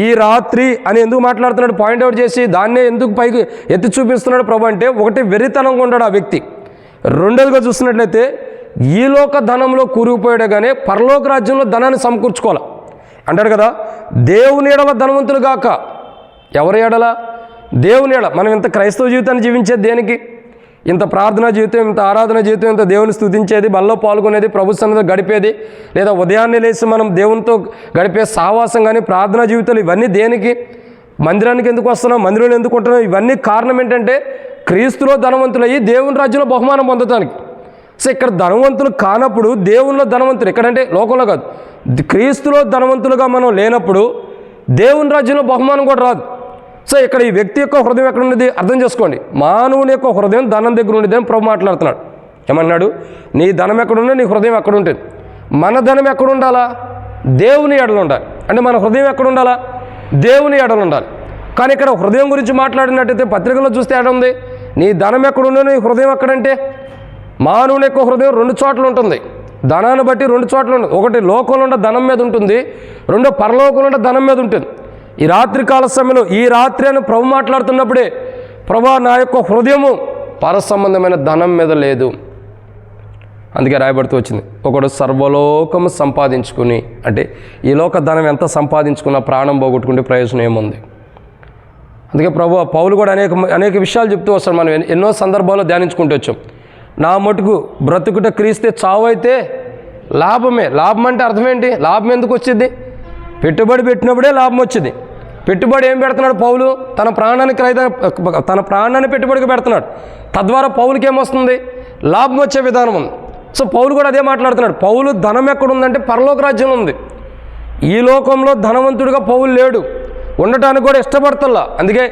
ఈ రాత్రి అని ఎందుకు మాట్లాడుతున్నాడు? పాయింట్అవుట్ చేసి దాన్నే ఎందుకు పైకి ఎత్తి చూపిస్తున్నాడు ప్రభు అంటే, ఒకటి వెర్రితనంగా ఉన్నాడు ఆ వ్యక్తి. రెండోదిగా చూస్తున్నట్లయితే ఈ లోక ధనంలో కూరుకుపోయాడే కానీ పరలోక రాజ్యంలో ధనాన్ని సమకూర్చుకోవాలి అంటాడు కదా. దేవుని ఎడల ధనవంతులు గాక. ఎవరి ఎడల? దేవుని ఎడల. మనం ఇంత క్రైస్తవ జీవితాన్ని జీవించేది దేనికి? ఇంత ప్రార్థనా జీవితం, ఇంత ఆరాధన జీవితం, ఇంత దేవుని స్తుతించేది, బల్లో పాల్గొనేది, ప్రభు సన్నిధిలో గడిపేది, లేదా ఉదయాన్నే లేచి మనం దేవునితో గడిపే సావాసం కానీ ప్రార్థనా జీవితాలు, ఇవన్నీ దేనికి? మందిరానికి ఎందుకు వస్తున్నాం? మందిరంలో ఎందుకు ఉంటున్నాం? ఇవన్నీ కారణం ఏంటంటే క్రీస్తులో ధనవంతులు అయ్యి దేవుని రాజ్యంలో బహుమానం పొందటానికి. సో ఇక్కడ ధనవంతులు కానప్పుడు దేవునిలో ధనవంతులు, ఎక్కడంటే లోకంలో కాదు, క్రీస్తులో ధనవంతులుగా మనం లేనప్పుడు దేవుని రాజ్యంలో బహుమానం కూడా రాదు. సో ఇక్కడ ఈ వ్యక్తి యొక్క హృదయం ఎక్కడ ఉన్నది అర్థం చేసుకోండి. మానవుని యొక్క హృదయం ధనం దగ్గర ఉండేది అని ప్రభు మాట్లాడుతున్నాడు. ఏమన్నాడు? నీ ధనం ఎక్కడున్నా నీ హృదయం ఎక్కడ ఉంటుంది. మన ధనం ఎక్కడ ఉండాలా? దేవుని ఎడలు ఉండాలి. అంటే మన హృదయం ఎక్కడ ఉండాలా? దేవుని ఎడలు ఉండాలి. కానీ ఇక్కడ హృదయం గురించి మాట్లాడినట్టయితే పత్రికలో చూస్తే ఎక్కడ ఉంది? నీ ధనం ఎక్కడున్నా నీ హృదయం ఎక్కడంటే మానవుని యొక్క హృదయం 2 చోట్ల ఉంటుంది. ధనాన్ని బట్టి 2 చోట్ల ఉంటుంది. ఒకటి లోకంలో ఉన్న ధనం మీద ఉంటుంది, రెండో పరలోకంలో ఉన్న ధనం మీద ఉంటుంది. ఈ రాత్రి కాల సమయంలో ఈ రాత్రి అని ప్రభు మాట్లాడుతున్నప్పుడే ప్రభా నా యొక్క హృదయము పర సంబంధమైన ధనం మీద లేదు. అందుకే రాయబడుతూ వచ్చింది, ఒకడు సర్వలోకము సంపాదించుకుని, అంటే ఈ లోక ధనం ఎంత సంపాదించుకున్నా ప్రాణం పోగొట్టుకుంటే ప్రయోజనం ఏముంది? అందుకే పౌలు కూడా అనేక విషయాలు చెప్తూ వస్తాడు. మనం ఎన్నో సందర్భాల్లో ధ్యానించుకుంటూ వచ్చాం. నా మటుకు బ్రతుకుట క్రీస్తే, చావు అయితే లాభమే. లాభం అంటే అర్థం ఏంటి? లాభం ఎందుకు వచ్చింది? పెట్టుబడి పెట్టినప్పుడే లాభం వచ్చింది. పెట్టుబడి ఏం పెడుతున్నాడు పౌలు? తన ప్రాణాన్ని పెట్టుబడికి పెడుతున్నాడు. తద్వారా పౌలుకి ఏమొస్తుంది? లాభం వచ్చే విధానం ఉంది. సో పౌలు కూడా అదే మాట్లాడుతున్నాడు. పౌలు ధనం ఎక్కడుందంటే పరలోక రాజ్యంలో ఉంది. ఈ లోకంలో ధనవంతుడిగా పౌలు లేడు, ఉండటానికి కూడా ఇష్టపడతల్లా. అందుకే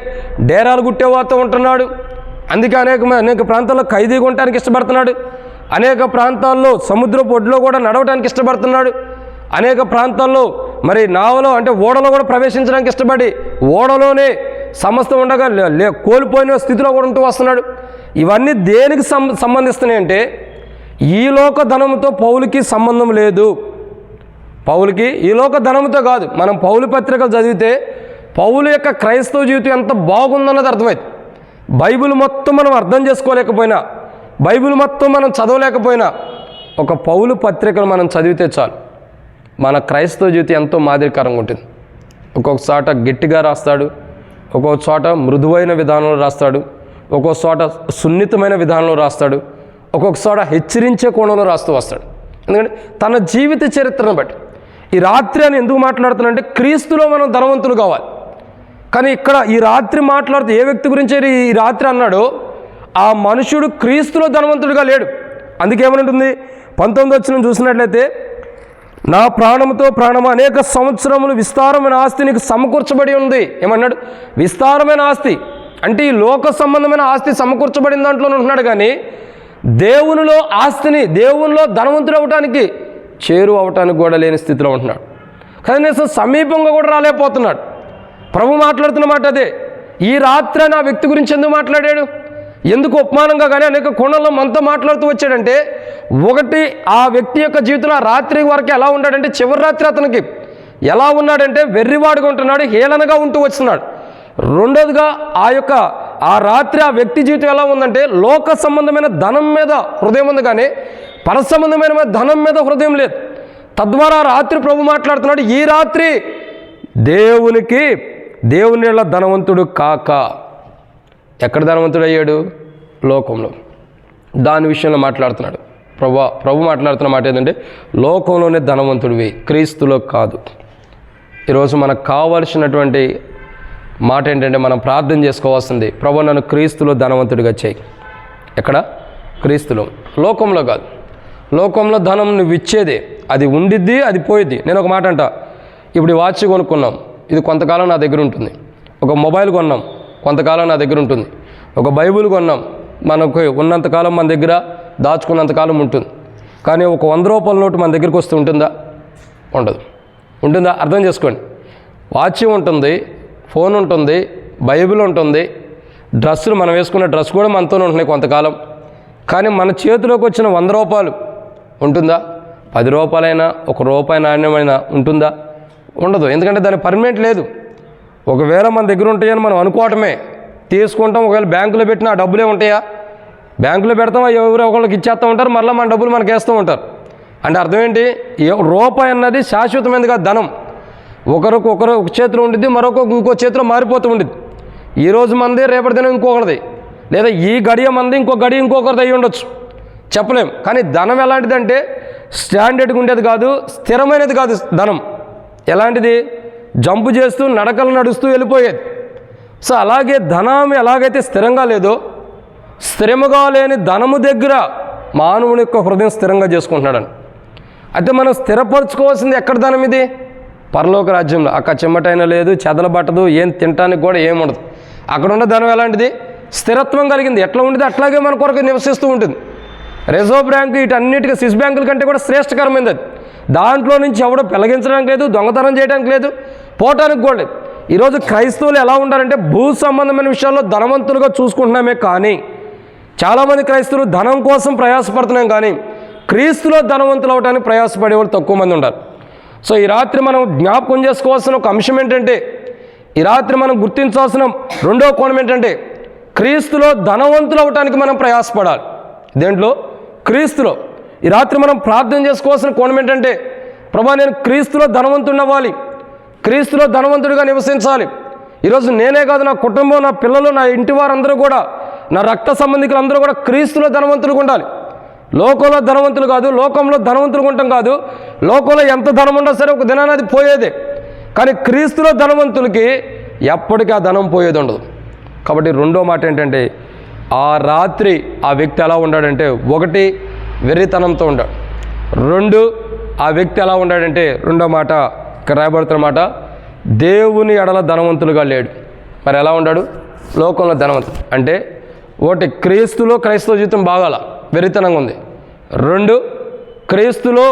డేరాలు గుట్టేవారితో ఉంటున్నాడు. అందుకే అనేక ప్రాంతాల్లో ఖైదీగా ఉండటానికి ఇష్టపడుతున్నాడు. అనేక ప్రాంతాల్లో సముద్రపు ఒడ్లో కూడా నడవడానికి ఇష్టపడుతున్నాడు. అనేక ప్రాంతాల్లో మరి నావలో అంటే ఓడలో కూడా ప్రవేశించడానికి ఇష్టపడి ఓడలోనే సమస్తం ఉండగా కోల్పోయిన స్థితిలో కూడా ఉంటూ వస్తున్నాడు. ఇవన్నీ దేనికి సంబంధిస్తున్నాయి అంటే ఈ లోక ధనముతో పౌలుకి సంబంధం లేదు. పౌలుకి ఈ లోక ధనముతో కాదు. మనం పౌలు పత్రికలు చదివితే పౌలు యొక్క క్రైస్తవ జీవితం ఎంత బాగుందన్నది అర్థమైంది. బైబిల్ మొత్తం మనం అర్థం చేసుకోలేకపోయినా, బైబిల్ మొత్తం మనం చదవలేకపోయినా, ఒక పౌలు పత్రికలు మనం చదివితే చాలు మన క్రైస్తవ జీవితం ఎంతో మాదిరికరంగా ఉంటుంది. ఒక్కొక్క చోట గట్టిగా రాస్తాడు, ఒక్కొక్క చోట మృదువైన విధానంలో రాస్తాడు, ఒక్కొక్క చోట సున్నితమైన విధానంలో రాస్తాడు, ఒక్కొక్క చోట హెచ్చరించే కోణంలో రాస్తూ వస్తాడు. ఎందుకంటే తన జీవిత చరిత్రను బట్టి. ఈ రాత్రి అని ఎందుకు మాట్లాడుతున్నానంటే క్రీస్తులో మనం ధనవంతులు కావాలి. కానీ ఇక్కడ ఈ రాత్రి మాట్లాడుతూ ఏ వ్యక్తి గురించి ఈ రాత్రి అన్నాడో ఆ మనుషుడు క్రీస్తులో ధనవంతుడిగా లేడు. అందుకేమనుంటుంది 19 వచనం చూసినట్లయితే, నా ప్రాణముతో ప్రాణము అనేక సంవత్సరములు విస్తారమైన ఆస్తి నీకు సమకూర్చబడి ఉంది. ఏమన్నాడు? విస్తారమైన ఆస్తి అంటే ఈ లోక సంబంధమైన ఆస్తి సమకూర్చబడిన దాంట్లోనే ఉంటున్నాడు. కానీ దేవునిలో ఆస్తిని, దేవునిలో ధనవంతుడు అవటానికి, చేరువ అవటానికి కూడా లేని స్థితిలో ఉంటున్నాడు. కనీసం సమీపంగా కూడా రాలేకపోతున్నాడు. ప్రభు మాట్లాడుతున్న మాట అదే. ఈ రాత్రి నా వ్యక్తి గురించి ఎందుకు మాట్లాడాడు? ఎందుకు ఉపమానంగా కానీ అనేక కోణంలో మనతో మాట్లాడుతూ వచ్చాడంటే, ఒకటి ఆ వ్యక్తి యొక్క జీవితంలో రాత్రి వరకు ఎలా ఉన్నాడంటే, చివరి రాత్రి అతనికి ఎలా ఉన్నాడంటే వెర్రివాడుగా ఉంటున్నాడు, హేళనగా ఉంటూ వస్తున్నాడు. రెండోదిగా ఆ రాత్రి ఆ వ్యక్తి జీవితం ఎలా ఉందంటే లోక సంబంధమైన ధనం మీద హృదయం ఉంది, కానీ పర సంబంధమైన ధనం మీద హృదయం లేదు. తద్వారా రాత్రి ప్రభు మాట్లాడుతున్నాడు, ఈ రాత్రి దేవుని ధనవంతుడు కాక. ఎక్కడ ధనవంతుడు అయ్యాడు? లోకంలో. దాని విషయంలో మాట్లాడుతున్నాడు ప్రభు మాట్లాడుతున్న మాట ఏంటంటే, లోకంలోనే ధనవంతుడివి, క్రీస్తులో కాదు. ఈరోజు మనకు కావాల్సినటువంటి మాట ఏంటంటే, మనం ప్రార్థన చేసుకోవాల్సింది, ప్రభు నన్ను క్రీస్తులో ధనవంతుడిగా చేయి. ఎక్కడ? క్రీస్తులో, లోకంలో కాదు. లోకంలో ధనం నువ్వు ఇచ్చేదే, అది ఉండిద్ది, అది పోయిద్ది. నేను ఒక మాట అంటా, ఇప్పుడు వాచ్ కొనుక్కున్నాం, ఇది కొంతకాలం నా దగ్గర ఉంటుంది. ఒక మొబైల్ కొన్నాం, కొంతకాలం నా దగ్గర ఉంటుంది. ఒక బైబిల్ కొన్నాం, మనకు ఉన్నంతకాలం మన దగ్గర దాచుకున్నంతకాలం ఉంటుంది. కానీ ఒక 100 రూపాయల నోటు మన దగ్గరికి వస్తూ ఉంటుందా? ఉండదు. ఉంటుందా? అర్థం చేసుకోండి. వాచ్ ఉంటుంది, ఫోన్ ఉంటుంది, బైబిల్ ఉంటుంది, డ్రెస్సులు మనం వేసుకున్న డ్రెస్ కూడా మనతోనే ఉంటున్నాయి కొంతకాలం. కానీ మన చేతిలోకి వచ్చిన 100 రూపాయలు ఉంటుందా? 10 రూపాయలైనా, 1 రూపాయి నాణ్యమైనా ఉంటుందా? ఉండదు. ఎందుకంటే దాని పర్మనెంట్ లేదు. ఒకవేళ మన దగ్గర ఉంటాయని మనం అనుకోవటమే, తీసుకుంటాం. ఒకవేళ బ్యాంకులో పెట్టినా ఆ డబ్బులే ఉంటాయా? బ్యాంకులో పెడతాం, ఎవరో ఒకళ్ళకి ఇచ్చేస్తూ ఉంటారు, మళ్ళీ మన డబ్బులు మనకి వేస్తూ ఉంటారు. అంటే అర్థం ఏంటి? రూపాయి అన్నది శాశ్వతమైనది కాదు. ధనం ఒకరు ఒక చేతిలో ఉండిద్ది, ఇంకో చేతిలో మారిపోతూ ఉండిద్ది. ఈరోజు మంది, రేపటి దినం ఇంకొకరిది, లేదా ఈ గడియ మంది, ఇంకో గడియ ఇంకొకరిది అయ్యి ఉండొచ్చు, చెప్పలేం. కానీ ధనం ఎలాంటిదంటే స్టాండర్డ్గా ఉండేది కాదు, స్థిరమైనది కాదు. ధనం ఎలాంటిది? జంపు చేస్తూ నడకలు నడుస్తూ వెళ్ళిపోయేది. సో అలాగే ధనం ఎలాగైతే స్థిరంగా లేదో, స్థిరముగా లేని ధనము దగ్గర మానవుని యొక్క హృదయం స్థిరంగా చేసుకుంటున్నాడని. అయితే మనం స్థిరపరచుకోవాల్సింది ఎక్కడ ధనం? ఇది పరలోక రాజ్యంలో అక్కడ చెమటైనా లేదు, చెదల పట్టదు, ఏం తినటానికి కూడా ఏం ఉండదు. అక్కడ ఉన్న ధనం ఎలాంటిది? స్థిరత్వం కలిగింది. ఎట్లా ఉండేది అట్లాగే మన కొరకు నివసిస్తూ ఉంటుంది. రిజర్వ్ బ్యాంకు వీటన్నిటికీ స్విస్ బ్యాంకుల కంటే కూడా శ్రేష్టకరమైనది అది. దాంట్లో నుంచి ఎవడో పెలగించడానికి లేదు, దొంగతనం చేయడానికి లేదు, పోవటానికి కూడా లేదు. ఈరోజు క్రైస్తవులు ఎలా ఉండాలంటే భూ సంబంధమైన విషయాల్లో ధనవంతులుగా చూసుకుంటున్నామే, కానీ చాలామంది క్రైస్తవులు ధనం కోసం ప్రయాసపడుతున్నాం, కానీ క్రీస్తులో ధనవంతులు అవడానికి ప్రయాసపడేవాళ్ళు తక్కువ మంది ఉండాలి. సో ఈ రాత్రి మనం జ్ఞాపకం చేసుకోవాల్సిన ఒక అంశం ఏంటంటే, ఈ రాత్రి మనం గుర్తించాల్సిన రెండో కోణం ఏంటంటే, క్రీస్తులో ధనవంతులు అవటానికి మనం ప్రయాసపడాలి. దేంట్లో? క్రీస్తులో. ఈ రాత్రి మనం ప్రార్థన చేసుకోవాల్సిన కోణం ఏంటంటే, ప్రభా నేను క్రీస్తులో ధనవంతుడిని అవ్వాలి, క్రీస్తులో ధనవంతుడిగా నివసించాలి. ఈరోజు నేనే కాదు, నా కుటుంబం, నా పిల్లలు, నా ఇంటి వారందరూ కూడా, నా రక్త సంబంధికులు అందరూ కూడా క్రీస్తులో ధనవంతులుగా ఉండాలి. లోకంలో ధనవంతులు కాదు, లోకంలో ధనవంతులుగా ఉండటం కాదు. లోకంలో ఎంత ధనం ఉన్నా సరే ఒక దినాన్ని అది పోయేదే, కానీ క్రీస్తులో ధనవంతులకి ఎప్పటికీ ఆ ధనం పోయేది ఉండదు. కాబట్టి రెండో మాట ఏంటంటే, ఆ రాత్రి ఆ వ్యక్తి ఎలా ఉన్నాడంటే, ఒకటి వెర్రితనంతో ఉన్నాడు, రెండు ఆ వ్యక్తి ఎలా ఉన్నాడంటే, రెండో మాట ఇక్కడ రాయబడుతున్న మాట, దేవుని ఎడల ధనవంతులుగా లేడు. మరి ఎలా ఉన్నాడు? లోకంలో ధనవంతుడు అంటే ఒకటి క్రీస్తులో క్రైస్తవ జీవితం బాగాల వెర్రితనంగా ఉంది, రెండు క్రీస్తులో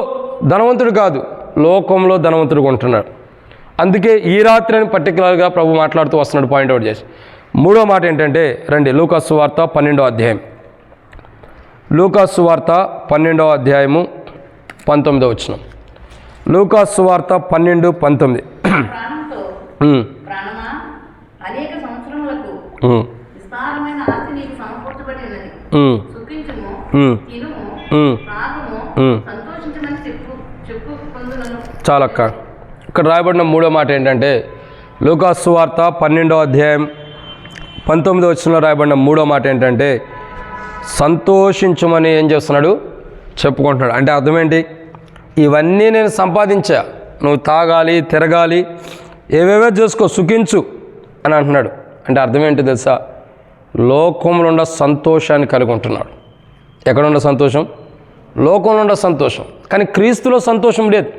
ధనవంతుడు కాదు, లోకంలో ధనవంతుడుగా ఉంటున్నాడు. అందుకే ఈ రాత్రి అని పర్టికులర్గా ప్రభు మాట్లాడుతూ వస్తున్నాడు పాయింట్ అవుట్ చేసి. మూడో మాట ఏంటంటే, రండి లూకాసు సువార్త 12వ అధ్యాయం, లూకాసు సువార్త 12వ అధ్యాయము 19వ వచనం. లూకాసు సువార్త 12:19. అనేక సంవత్సరములకు విస్తారమైన ఆస్తి నీకు సమకూర్చబడినది, సుఖించుము, తినుము, త్రాగుము, సంతోషించమని చెప్పుకొందును. చాలక్క. ఇక్కడ రాయబడిన మూడో మాట ఏంటంటే, లూకాసు సువార్త 12వ అధ్యాయం 19వ వచనంలో రాయబడిన మూడో మాట ఏంటంటే, సంతోషించమని ఏం చేస్తున్నాడు? చెప్పుకుంటున్నాడు. అంటే అర్థం ఏంటి? ఇవన్నీ నేను సంపాదించా, నువ్వు తాగాలి, తిరగాలి, ఏవేవో చేసుకో, సుఖించు అని అంటున్నాడు. అంటే అర్థం ఏంటి తెలుసా? లోకంలో ఉన్న సంతోషాన్ని కలిగి ఉంటున్నాడు. ఎక్కడున్న సంతోషం? లోకంలో ఉన్న సంతోషం. కానీ క్రీస్తులో సంతోషం లేదు.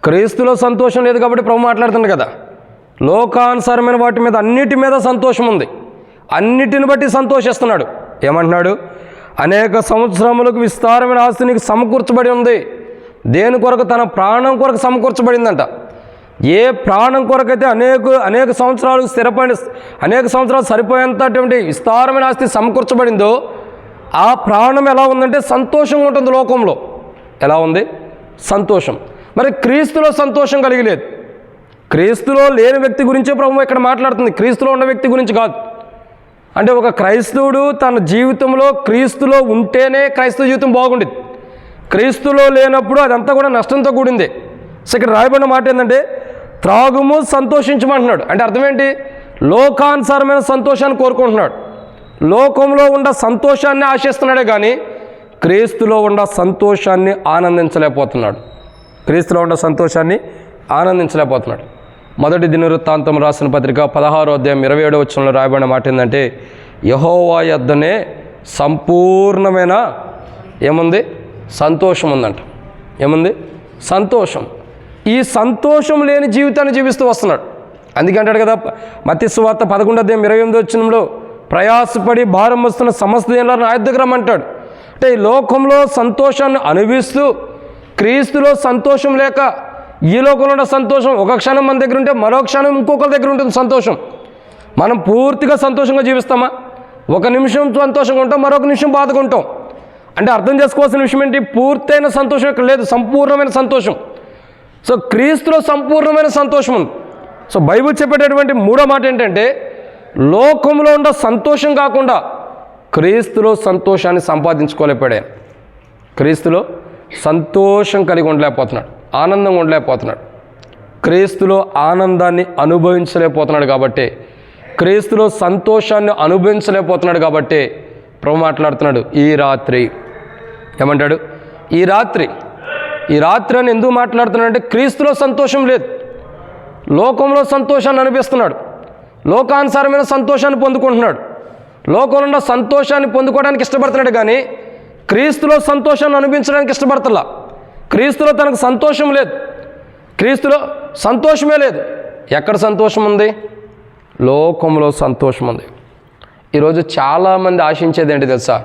క్రీస్తులో సంతోషం లేదు కాబట్టి ప్రభు మాట్లాడుతున్నాడు కదా, లోకానుసారమైన వాటి మీద అన్నిటి మీద సంతోషం ఉంది, అన్నిటిని బట్టి సంతోషిస్తున్నాడు. ఏమంటున్నాడు? అనేక సంవత్సరములకు విస్తారమైన ఆస్తి నీకు సమకూర్చబడి ఉంది. దేని కొరకు? తన ప్రాణం కొరకు సమకూర్చబడిందంట. ఏ ప్రాణం కొరకైతే అనేక సంవత్సరాలు స్థిరపడి, అనేక సంవత్సరాలు సరిపోయేంతటువంటి విస్తారమైన ఆస్తి సమకూర్చబడిందో, ఆ ప్రాణం ఎలా ఉందంటే సంతోషంగా ఉంటుంది. లోకంలో ఎలా ఉంది? సంతోషం. మరి క్రీస్తులో సంతోషం కలిగలేదు. క్రీస్తులో లేని వ్యక్తి గురించే ప్రభు ఇక్కడ మాట్లాడుతుంది, క్రీస్తులో ఉన్న వ్యక్తి గురించి కాదు. అంటే ఒక క్రైస్తవుడు తన జీవితంలో క్రీస్తులో ఉంటేనే క్రైస్తవ జీవితం బాగుండేది. క్రీస్తులో లేనప్పుడు అదంతా కూడా నష్టంతో కూడింది. సో ఇక్కడ రాయబడిన మాట ఏంటంటే, త్రాగుము, సంతోషించమంటున్నాడు. అంటే అర్థం ఏంటి? లోకానుసారమైన సంతోషాన్ని కోరుకుంటున్నాడు, లోకంలో ఉన్న సంతోషాన్ని ఆశిస్తున్నాడే కానీ క్రీస్తులో ఉన్న సంతోషాన్ని ఆనందించలేకపోతున్నాడు. క్రీస్తులో ఉన్న సంతోషాన్ని ఆనందించలేకపోతున్నాడు. మొదటి దినవృత్తాంతం రాసిన పత్రిక 16వ అధ్యాయం 27వ వచనంలో రాయబడిన మాట ఏంటంటే, యెహోవా యొద్దనే సంపూర్ణమైన ఏముంది? సంతోషం ఉందంట. ఏముంది? సంతోషం. ఈ సంతోషం లేని జీవితాన్ని జీవిస్తూ వస్తున్నాడు. అందుకే అంటాడు కదా మత్తయి సువార్త 11వ అధ్యాయం 28వ వచనంలో, ప్రయాసపడి భారం వస్తున్న సమస్త జనులను నా యొద్దకు రమ్మంటాడు. అంటే ఈ లోకంలో సంతోషాన్ని అనుభవిస్తూ క్రీస్తులో సంతోషం లేక, ఈ లోకంలో ఉన్న సంతోషం ఒక క్షణం మన దగ్గర ఉంటే మరో క్షణం ఇంకొకరి దగ్గర ఉంటుంది సంతోషం. మనం పూర్తిగా సంతోషంగా జీవిస్తామా? ఒక నిమిషం సంతోషంగా ఉంటాం, మరొక నిమిషం బాధగా ఉంటాం. అంటే అర్థం చేసుకోవాల్సిన విషయం ఏంటి? పూర్తయిన సంతోషం ఇక్కడ లేదు, సంపూర్ణమైన సంతోషం. సో క్రీస్తులో సంపూర్ణమైన సంతోషం ఉంది. సో బైబిల్ చెప్పేటటువంటి మూడో మాట ఏంటంటే, లోకంలో ఉన్న సంతోషం కాకుండా క్రీస్తులో సంతోషాన్ని సంపాదించుకోలేకపోయాడు. క్రీస్తులో సంతోషం కలిగి ఉండలేకపోతున్నాడు, ఆనందంగా ఉండలేకపోతున్నాడు. క్రీస్తులో ఆనందాన్ని అనుభవించలేకపోతున్నాడు కాబట్టి, క్రీస్తులో సంతోషాన్ని అనుభవించలేకపోతున్నాడు కాబట్టి ప్రభు మాట్లాడుతున్నాడు, ఈ రాత్రి ఏమంటాడు? ఈ రాత్రి అని ఎందుకు మాట్లాడుతున్నాడు అంటే, క్రీస్తులో సంతోషం లేదు, లోకంలో సంతోషాన్ని అనిపిస్తున్నాడు, లోకానుసారమైన సంతోషాన్ని పొందుకుంటున్నాడు, లోకంలో ఉన్న సంతోషాన్ని పొందుకోవడానికి ఇష్టపడుతున్నాడు కానీ క్రీస్తులో సంతోషాన్ని అనుభవించడానికి ఇష్టపడతలా. క్రీస్తులో తనకు సంతోషం లేదు. క్రీస్తులో సంతోషమే లేదు. ఎక్కడ సంతోషం ఉంది? లోకంలో సంతోషం ఉంది. ఈరోజు చాలామంది ఆశించేది ఏంటి తెలుసా?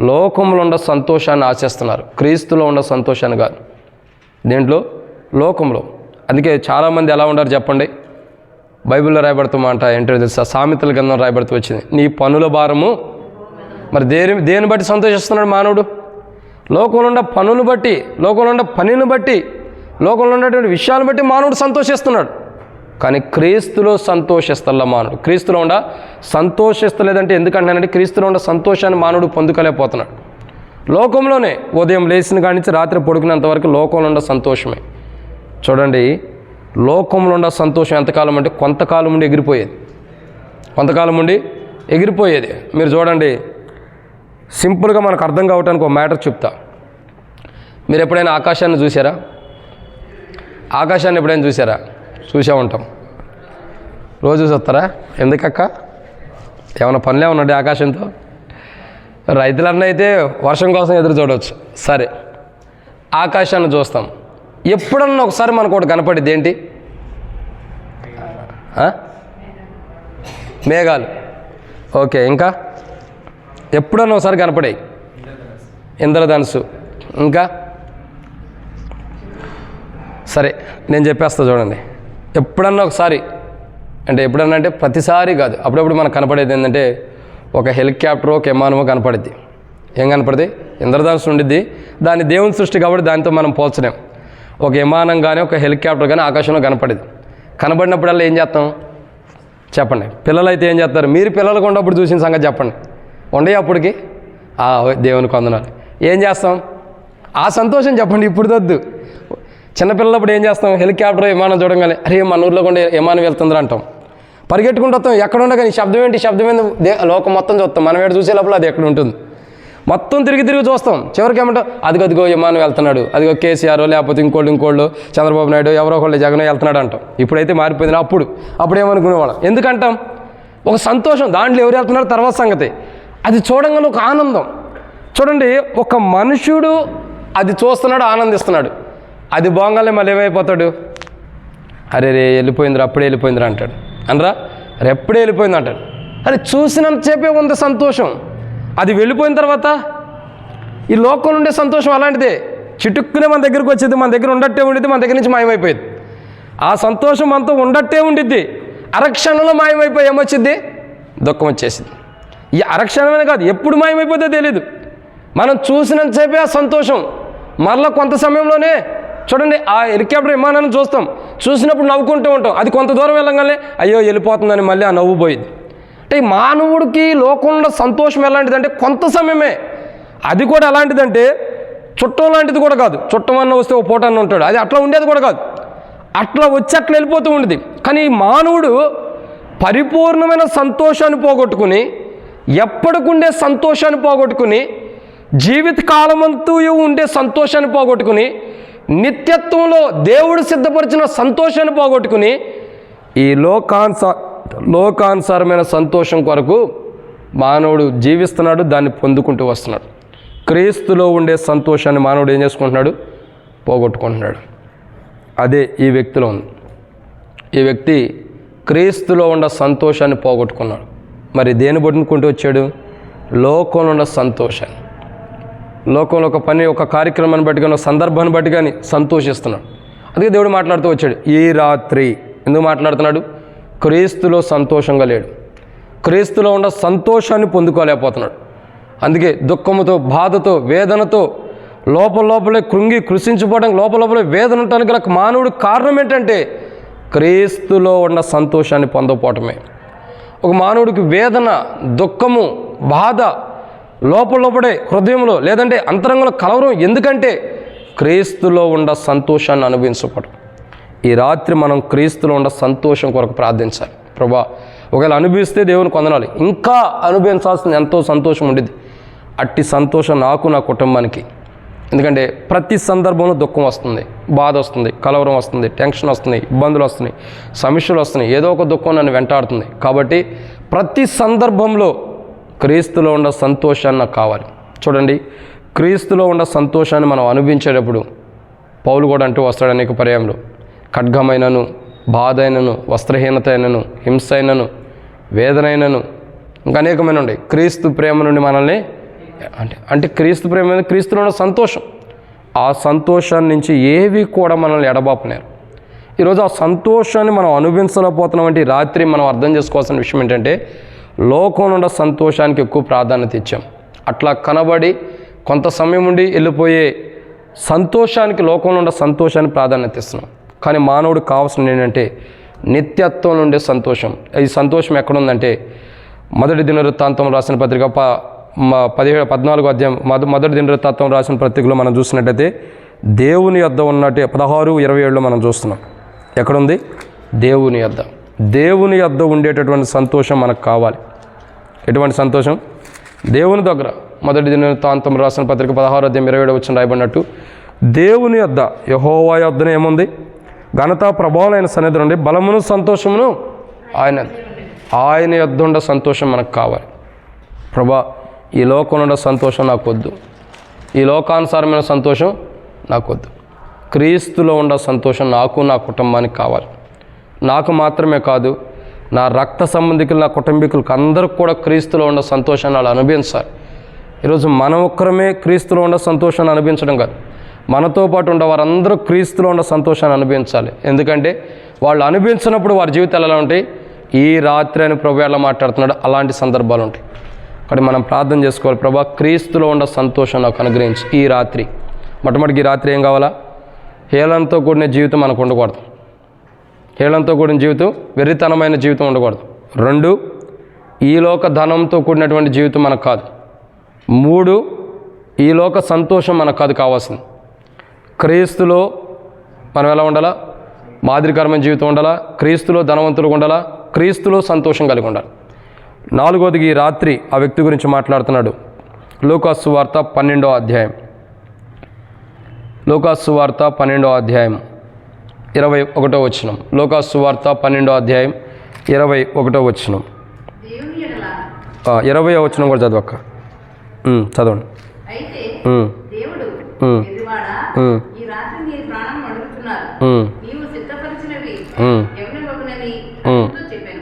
లోకంలో ఉన్న సంతోషాన్ని ఆశిస్తున్నారు, క్రీస్తులో ఉన్న సంతోషాన్ని కాదు. దేంట్లో? లోకంలో. అందుకే చాలామంది ఎలా ఉంటారు చెప్పండి? బైబిల్లో రాయబడుతున్నమాట ఏంటో తెలుసా? సామెతల గ్రంథం రాయబడుతూ వచ్చింది, నీ పనుల భారము. మరి దేని బట్టి సంతోషిస్తున్నాడు మానవుడు? లోకంలో ఉన్న పనులు బట్టి, లోకంలో ఉన్న పనిని బట్టి, లోకంలో ఉన్నటువంటి విషయాలను బట్టి మానవుడు సంతోషిస్తున్నాడు. కానీ క్రీస్తులో సంతోషిస్తల్ల మానవుడు. క్రీస్తులో ఉండ సంతోషిస్తలేదంటే ఎందుకంటానంటే క్రీస్తులో ఉండ సంతోషాన్ని మానవుడు పొందుకోలేకపోతున్నాడు. లోకంలోనే ఉదయం లేచిన కాడి నుంచి రాత్రి పడుకునేంత వరకు లోకంలో ఉండ సంతోషమే. చూడండి, లోకంలో ఉండ సంతోషం ఎంతకాలం అంటే కొంతకాలం ఉండి ఎగిరిపోయేది. కొంతకాలం ఉండి ఎగిరిపోయేది. మీరు చూడండి, సింపుల్గా మనకు అర్థం కావటానికి ఒక మ్యాటర్ చెప్తా. మీరు ఎప్పుడైనా ఆకాశాన్ని చూసారా? ఆకాశాన్ని ఎప్పుడైనా చూసారా? చూసే ఉంటాం. రోజు చూస్తారా? ఎందుకక్క? ఏమైనా పనులే ఉన్నాడు ఆకాశంతో? రైతులన్నీ అయితే వర్షం కోసం ఎదురు చూడవచ్చు. సరే, ఆకాశాన్ని చూస్తాం. ఎప్పుడన్నా ఒకసారి మనకు ఒకటి కనపడిద్ది. ఏంటి? మేఘాలు. ఓకే, ఇంకా ఎప్పుడన్నా ఒకసారి కనపడాయి ఇంద్రధనుసు. ఇంకా సరే, నేను చెప్పేస్తా చూడండి. ఎప్పుడన్నా ఒకసారి అంటే ఎప్పుడన్నా అంటే ప్రతిసారి కాదు, అప్పుడప్పుడు మనకు కనపడేది ఏంటంటే ఒక హెలికాప్టర్, ఒక విమానమో కనపడిద్ది. ఏం కనపడిద్ది? ఇంద్రధనుసు ఉండిద్ది. దాని దేవుని సృష్టి కాబట్టి దానితో మనం పోల్చలేం. ఒక విమానం కానీ ఒక హెలికాప్టర్ కానీ ఆకాశంలో కనపడింది. కనబడినప్పుడల్లా ఏం చేస్తాం చెప్పండి? పిల్లలు అయితే ఏం చేస్తారు? మీరు పిల్లలకు ఉన్నప్పుడు చూసిన సంగతి చెప్పండి. ఉండే అప్పటికి దేవునికి వందనాలు. ఏం చేస్తాం? ఆ సంతోషం చెప్పండి. ఇప్పుడు వద్దు. చిన్నపిల్లలప్పుడు ఏం చేస్తాం? హెలికాప్టర్, విమానం చూడంగానే అరే మన ఊర్లో కూడా విమానం వెళ్తుందిరా అంటాం. పరిగెట్టుకుంటూ వస్తాం. ఎక్కడ ఉండగానే శబ్దం ఏంటి? శబ్దం ఏంటి? లోకం మొత్తం చూస్తాం. మనం ఏడు చూసే లోపల అది ఎక్కడ ఉంటుంది? మొత్తం తిరిగి చూస్తాం. చివరికి ఏమంటాం? అదిగో విమానం వెళ్తున్నాడు, అదిగో కేసీఆర్ లేకపోతే ఇంకోళ్ళు చంద్రబాబు నాయుడు ఎవరో ఒకళ్ళు జగన్ వెళ్తున్నాడు అంటాం. ఇప్పుడైతే మారిపోయింది. అప్పుడు ఏమనుకునేవాళ్ళం? ఎందుకంటాం? ఒక సంతోషం. దాంట్లో ఎవరు వెళ్తున్నారు తర్వాత సంగతి. అది చూడంగానే ఒక ఆనందం. చూడండి, ఒక మనుషుడు అది చూస్తున్నాడు, ఆనందిస్తున్నాడు. అది బాగానే మళ్ళీ ఏమైపోతాడు? అరే వెళ్ళిపోయిందిరా, అప్పుడే వెళ్ళిపోయిందిరా అంటాడు. అనరా? అరే ఎప్పుడే వెళ్ళిపోయింది అంటాడు. అరే చూసినంతసేపే ఉంది సంతోషం. అది వెళ్ళిపోయిన తర్వాత ఈ లోకంలో ఉండే సంతోషం అలాంటిదే. చిటుక్కునే మన దగ్గరకు వచ్చేది, మన దగ్గర ఉండట్టే ఉండిద్ది, మన దగ్గర నుంచి మాయమైపోయింది. ఆ సంతోషం మనతో ఉండట్టే ఉండిద్ది. అరక్షణంలో మాయమైపోయి ఏమొచ్చింది? దుఃఖం వచ్చేసింది. ఈ అరక్షణమే కాదు, ఎప్పుడు మాయమైపోతే తెలీదు. మనం చూసినంతసేపే ఆ సంతోషం. మరలా కొంత సమయంలోనే చూడండి, ఆ హెలికాప్టర్ విమానాన్ని చూసినప్పుడు నవ్వుకుంటూ ఉంటాం. అది కొంత దూరం వెళ్ళగానే అయ్యో వెళ్ళిపోతుందని మళ్ళీ ఆ నవ్వు పోయింది. అంటే ఈ మానవుడికి లోకంలో సంతోషం ఎలాంటిదంటే కొంత సమయమే. అది కూడా ఎలాంటిదంటే చుట్టం లాంటిది కూడా కాదు. చుట్టం అన్న వస్తే ఓ పూట అన్న ఉంటాడు, అది అట్లా ఉండేది కూడా కాదు. అట్లా వచ్చి అట్లా వెళ్ళిపోతూ ఉండేది. కానీ ఈ మానవుడు పరిపూర్ణమైన సంతోషాన్ని పోగొట్టుకుని, ఎప్పటికుండే సంతోషాన్ని పోగొట్టుకుని, జీవితకాలమంతూ ఉండే సంతోషాన్ని పోగొట్టుకుని, నిత్యత్వంలో దేవుడు సిద్ధపరిచిన సంతోషాన్ని పోగొట్టుకుని ఈ లోకానుసారమైన సంతోషం కొరకు మానవుడు జీవిస్తున్నాడు, దాన్ని పొందుకుంటూ వస్తున్నాడు. క్రీస్తులో ఉండే సంతోషాన్ని మానవుడు ఏం చేసుకుంటున్నాడు? పోగొట్టుకుంటున్నాడు. అదే ఈ వ్యక్తిలో ఉంది. ఈ వ్యక్తి క్రీస్తులో ఉన్న సంతోషాన్ని పోగొట్టుకున్నాడు. మరి దేని పట్టుకుంటూ వచ్చాడు? లోకంలో ఉన్న సంతోషాన్ని. లోకంలో ఒక పని, ఒక కార్యక్రమాన్ని బట్టి కానీ, ఒక సందర్భాన్ని బట్టి కానీ సంతోషిస్తున్నాడు. అందుకే దేవుడు మాట్లాడుతూ వచ్చాడు. ఈ రాత్రి ఎందుకు మాట్లాడుతున్నాడు? క్రీస్తులో సంతోషంగా లేడు. క్రీస్తులో ఉన్న సంతోషాన్ని పొందుకోలేకపోతున్నాడు. అందుకే దుఃఖముతో, బాధతో, వేదనతో, లోపలే కృంగి కృషించిపోవడానికి, లోపలే వేదన ఉండటానికి గల మానవుడు కారణం ఏంటంటే క్రీస్తులో ఉన్న సంతోషాన్ని పొందకపోవటమే. ఒక మానవుడికి వేదన, దుఃఖము, బాధ లోపలే హృదయంలో లేదంటే అంతరంగంలో కలవరం ఎందుకంటే క్రీస్తులో ఉన్న సంతోషాన్ని అనుభవించకపోవడం. ఈ రాత్రి మనం క్రీస్తులో ఉన్న సంతోషం కొరకు ప్రార్థించాలి. ప్రభా, ఒకవేళ అనుభవిస్తే దేవుని కొందనాలి, ఇంకా అనుభవించాల్సిన ఎంతో సంతోషం ఉండేది. అట్టి సంతోషం నాకు, నా కుటుంబానికి. ఎందుకంటే ప్రతి సందర్భంలో దుఃఖం వస్తుంది, బాధ వస్తుంది, కలవరం వస్తుంది, టెన్షన్ వస్తుంది, ఇబ్బందులు వస్తున్నాయి, సమస్యలు వస్తున్నాయి, ఏదో ఒక దుఃఖం నన్ను వెంటాడుతుంది. కాబట్టి ప్రతి సందర్భంలో క్రీస్తులో ఉన్న సంతోషాన్ని నాకు కావాలి. చూడండి, క్రీస్తులో ఉన్న సంతోషాన్ని మనం అనుభవించేటప్పుడు పౌలు కూడా అంటూ వస్తాడు అనేక పర్యాయంలో, ఖడ్గమైనను, బాధ అయినను, వస్త్రహీనత అయినను, హింస అయినను, వేదనైనను, ఇంకా అనేకమైన ఉన్నాయి. క్రీస్తు ప్రేమ నుండి మనల్ని అంటే క్రీస్తు ప్రేమ అనేది క్రీస్తులో ఉన్న సంతోషం. ఆ సంతోషాన్ని నుంచి ఏవి కూడా మనల్ని ఎడబాపలేరు. ఈరోజు ఆ సంతోషాన్ని మనం అనుభవించలేకపోతున్నామంటే ఈ రాత్రి మనం అర్థం చేసుకోవాల్సిన విషయం ఏంటంటే లోకంలో ఉన్న సంతోషానికి ఎక్కువ ప్రాధాన్యత ఇచ్చాం. అట్లా కనబడి కొంత సమయం ఉండి వెళ్ళిపోయే సంతోషానికి, లోకంలో ఉన్న సంతోషానికి ప్రాధాన్యత ఇస్తున్నాం. కానీ మానవుడికి కావాల్సింది ఏంటంటే నిత్యత్వం నుండే సంతోషం. ఈ సంతోషం ఎక్కడుందంటే మొదటి దినవృత్తాంతం రాసిన పత్రిక 14వ అధ్యాయం మొదటి దినవృత్తాంతం రాసిన పత్రికలో మనం చూసినట్టయితే దేవుని యొద్ద ఉన్నట్టే 16:27లో మనం చూస్తున్నాం. ఎక్కడుంది? దేవుని యొద్ద. దేవుని యొద్ద ఉండేటటువంటి సంతోషం మనకు కావాలి. ఎటువంటి సంతోషం? దేవుని దగ్గర. మొదటి దినవృత్తాంతం రాసిన పత్రిక 16:27 వచ్చిన రాయబడినట్టు దేవుని యొద్ద, యెహోవా యొద్దనే ఏముంది? ఘనత ప్రభావాలైన సన్నిధి నుండి బలమును సంతోషమును ఆయన యొద్ద ఉండే సంతోషం మనకు కావాలి. ప్రభా, ఈ లోకంలో ఉండే సంతోషం నాకు వద్దు, ఈ లోకానుసారమైన సంతోషం నాకు వద్దు. క్రీస్తులో ఉండే సంతోషం నాకు, నా కుటుంబానికి కావాలి. నాకు మాత్రమే కాదు, నా రక్త సంబంధికులు, నా కుటుంబీకులకు అందరికి కూడా క్రీస్తులో ఉండే సంతోషాన్ని వాళ్ళు అనుభవించాలి. ఈరోజు మనం ఒక్కరమే క్రీస్తులో ఉండే సంతోషాన్ని అనుభవించడం కాదు, మనతో పాటు ఉండే వారందరూ క్రీస్తులో ఉన్న సంతోషాన్ని అనుభవించాలి. ఎందుకంటే వాళ్ళు అనుభవించినప్పుడు వారి జీవితాలు ఎలా ఉంటాయి? ఈ రాత్రి అని ప్రభు ఎలా మాట్లాడుతున్నాడు, అలాంటి సందర్భాలు ఉంటాయి. కాబట్టి మనం ప్రార్థన చేసుకోవాలి, ప్రభా క్రీస్తులో ఉన్న సంతోషం నాకు అనుగ్రహించి ఈ రాత్రి. మొట్టమొదటికి ఈ రాత్రి ఏం కావాలా? హేళనతో కూడిన జీవితం మనకు ఉండకూడదు. హేళనతో కూడిన జీవితం, వెర్రితనమైన జీవితం ఉండకూడదు. 2, ఈ లోక ధనంతో కూడినటువంటి జీవితం మనకు కాదు. 3, ఈ లోక సంతోషం మనకు కాదు కావాల్సింది. క్రీస్తులో మనం ఎలా ఉండాలా? మాదిరికరమైన జీవితం ఉండాలా, క్రీస్తులో ధనవంతులుగా ఉండాలా, క్రీస్తులో సంతోషం కలిగి ఉండాలి. 4వది ఈ రాత్రి ఆ వ్యక్తి గురించి మాట్లాడుతున్నాడు. లూకాసు వార్త 12వ అధ్యాయం. లూకాసు వార్త 12వ అధ్యాయం 21వ వచనం. లూకాసు వార్త 12వ అధ్యాయం 21వ వచనం. 20వ వచనం కూడా చదవక్క. చదవండి. అయితే దేవుడు ఎదువాడా, ఈ రాత్రి నీ ప్రాణం అడుగుతున్నారు, నీవు సిద్ధపరిచినవి ఎవరివగునని అతనితో చెప్పాను.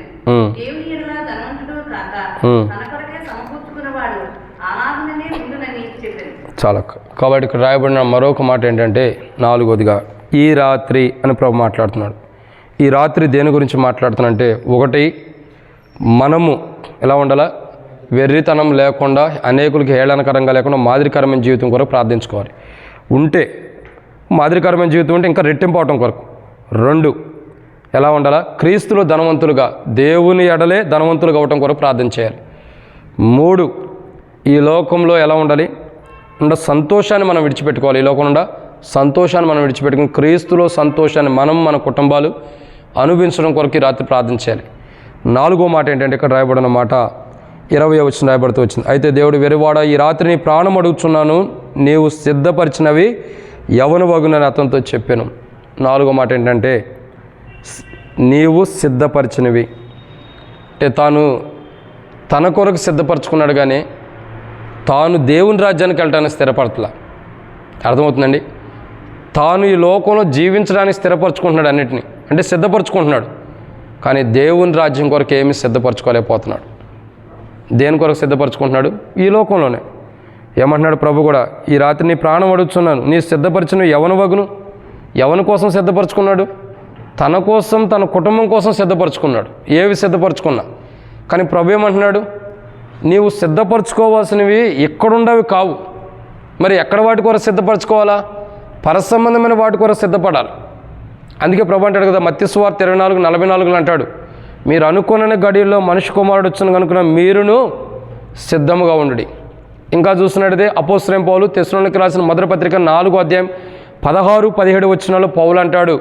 దేవుని ఎడల ధనవంతుడు కాక తన కొరకే సమకూర్చుకున్నవాడు అలాగనే ఉండునని చెప్పాను. చాలా. కాబట్టి ఇక్కడ రాయబడిన మరొక మాట ఏంటంటే 4వదిగా ఈ రాత్రి అని ప్రభు మాట్లాడుతున్నాడు. ఈ రాత్రి దేని గురించి మాట్లాడుతున్నాడంటే, 1, మనము ఎలా ఉండాలా? వెర్రితనం లేకుండా, అనేకులకి హేళనకరంగా లేకుండా మాదిరికరమైన జీవితం కొరకు ప్రార్థించుకోవాలి. ఉంటే మాదిరికరమైన జీవితం ఉంటే ఇంకా రెట్టింపు అవటం కొరకు. 2, ఎలా ఉండాలా? క్రీస్తులో ధనవంతులుగా, దేవుని ఎడలే ధనవంతులుగా అవటం కొరకు ప్రార్థన చేయాలి. 3, ఈ లోకంలో ఎలా ఉండాలి? సంతోషాన్ని మనం విడిచిపెట్టుకోవాలి. ఈ లోకంలో సంతోషాన్ని మనం విడిచిపెట్టుకుని క్రీస్తులో సంతోషాన్ని మనం, మన కుటుంబాలు అనుభవించడం కొరకు ఈ రాత్రి ప్రార్థన చేయాలి. 4వ మాట ఏంటంటే ఇక్కడ రాయబడిన మాట 20వ వచనం రాయబడుతూ వచ్చింది. అయితే దేవుడు, వెరివాడ, ఈ రాత్రి నీ ప్రాణం అడుగుతున్నాను, నీవు సిద్ధపరిచినవి యవనువగునని అతనితో చెప్పాను. 4వ మాట ఏంటంటే నీవు సిద్ధపరిచినవి. అంటే తాను తన కొరకు సిద్ధపరచుకున్నాడు, కానీ తాను దేవుని రాజ్యానికి వెళ్ళడానికి స్థిరపడతలా. అర్థమవుతుందండి? తాను ఈ లోకంలో జీవించడానికి స్థిరపరచుకుంటున్నాడు, అన్నిటినీ అంటే సిద్ధపరచుకుంటున్నాడు. కానీ దేవుని రాజ్యం కొరకు ఏమీ సిద్ధపరచుకోలేకపోతున్నాడు. దేని కొరకు సిద్ధపరచుకుంటున్నాడు? ఈ లోకంలోనే. ఏమంటున్నాడు ప్రభు కూడా, ఈ రాత్రి నీ ప్రాణం అడుగుతున్నాను, నీ సిద్ధపరిచిన యవనువగును. యవను కోసం సిద్ధపరచుకున్నాడు, తన కోసం, తన కుటుంబం కోసం సిద్ధపరచుకున్నాడు. ఏవి సిద్ధపరచుకున్నా. కానీ ప్రభు ఏమంటున్నాడు? నీవు సిద్ధపరచుకోవాల్సినవి ఎక్కడుండవి కావు. మరి ఎక్కడ వాటి కొరకు సిద్ధపరచుకోవాలా? పరసంబంధమైన వాటి కొరకు సిద్ధపడాలి. అందుకే ప్రభు అంటాడు కదా, మత్తయి సువార్త 24:44 అంటాడు, మీరు అనుకున్న గడియల్లో మనిషి కుమారుడు వచ్చును కనుక మీరును సిద్ధముగా ఉండుడి. ఇంకా చూసినట్టయితే అపోస్తలుడైన పౌలు తెస్సలోనికీయులకు రాసిన మొదటి పత్రిక 4వ అధ్యాయం 16-17 వచనాల్లో పౌలు అంటాడు,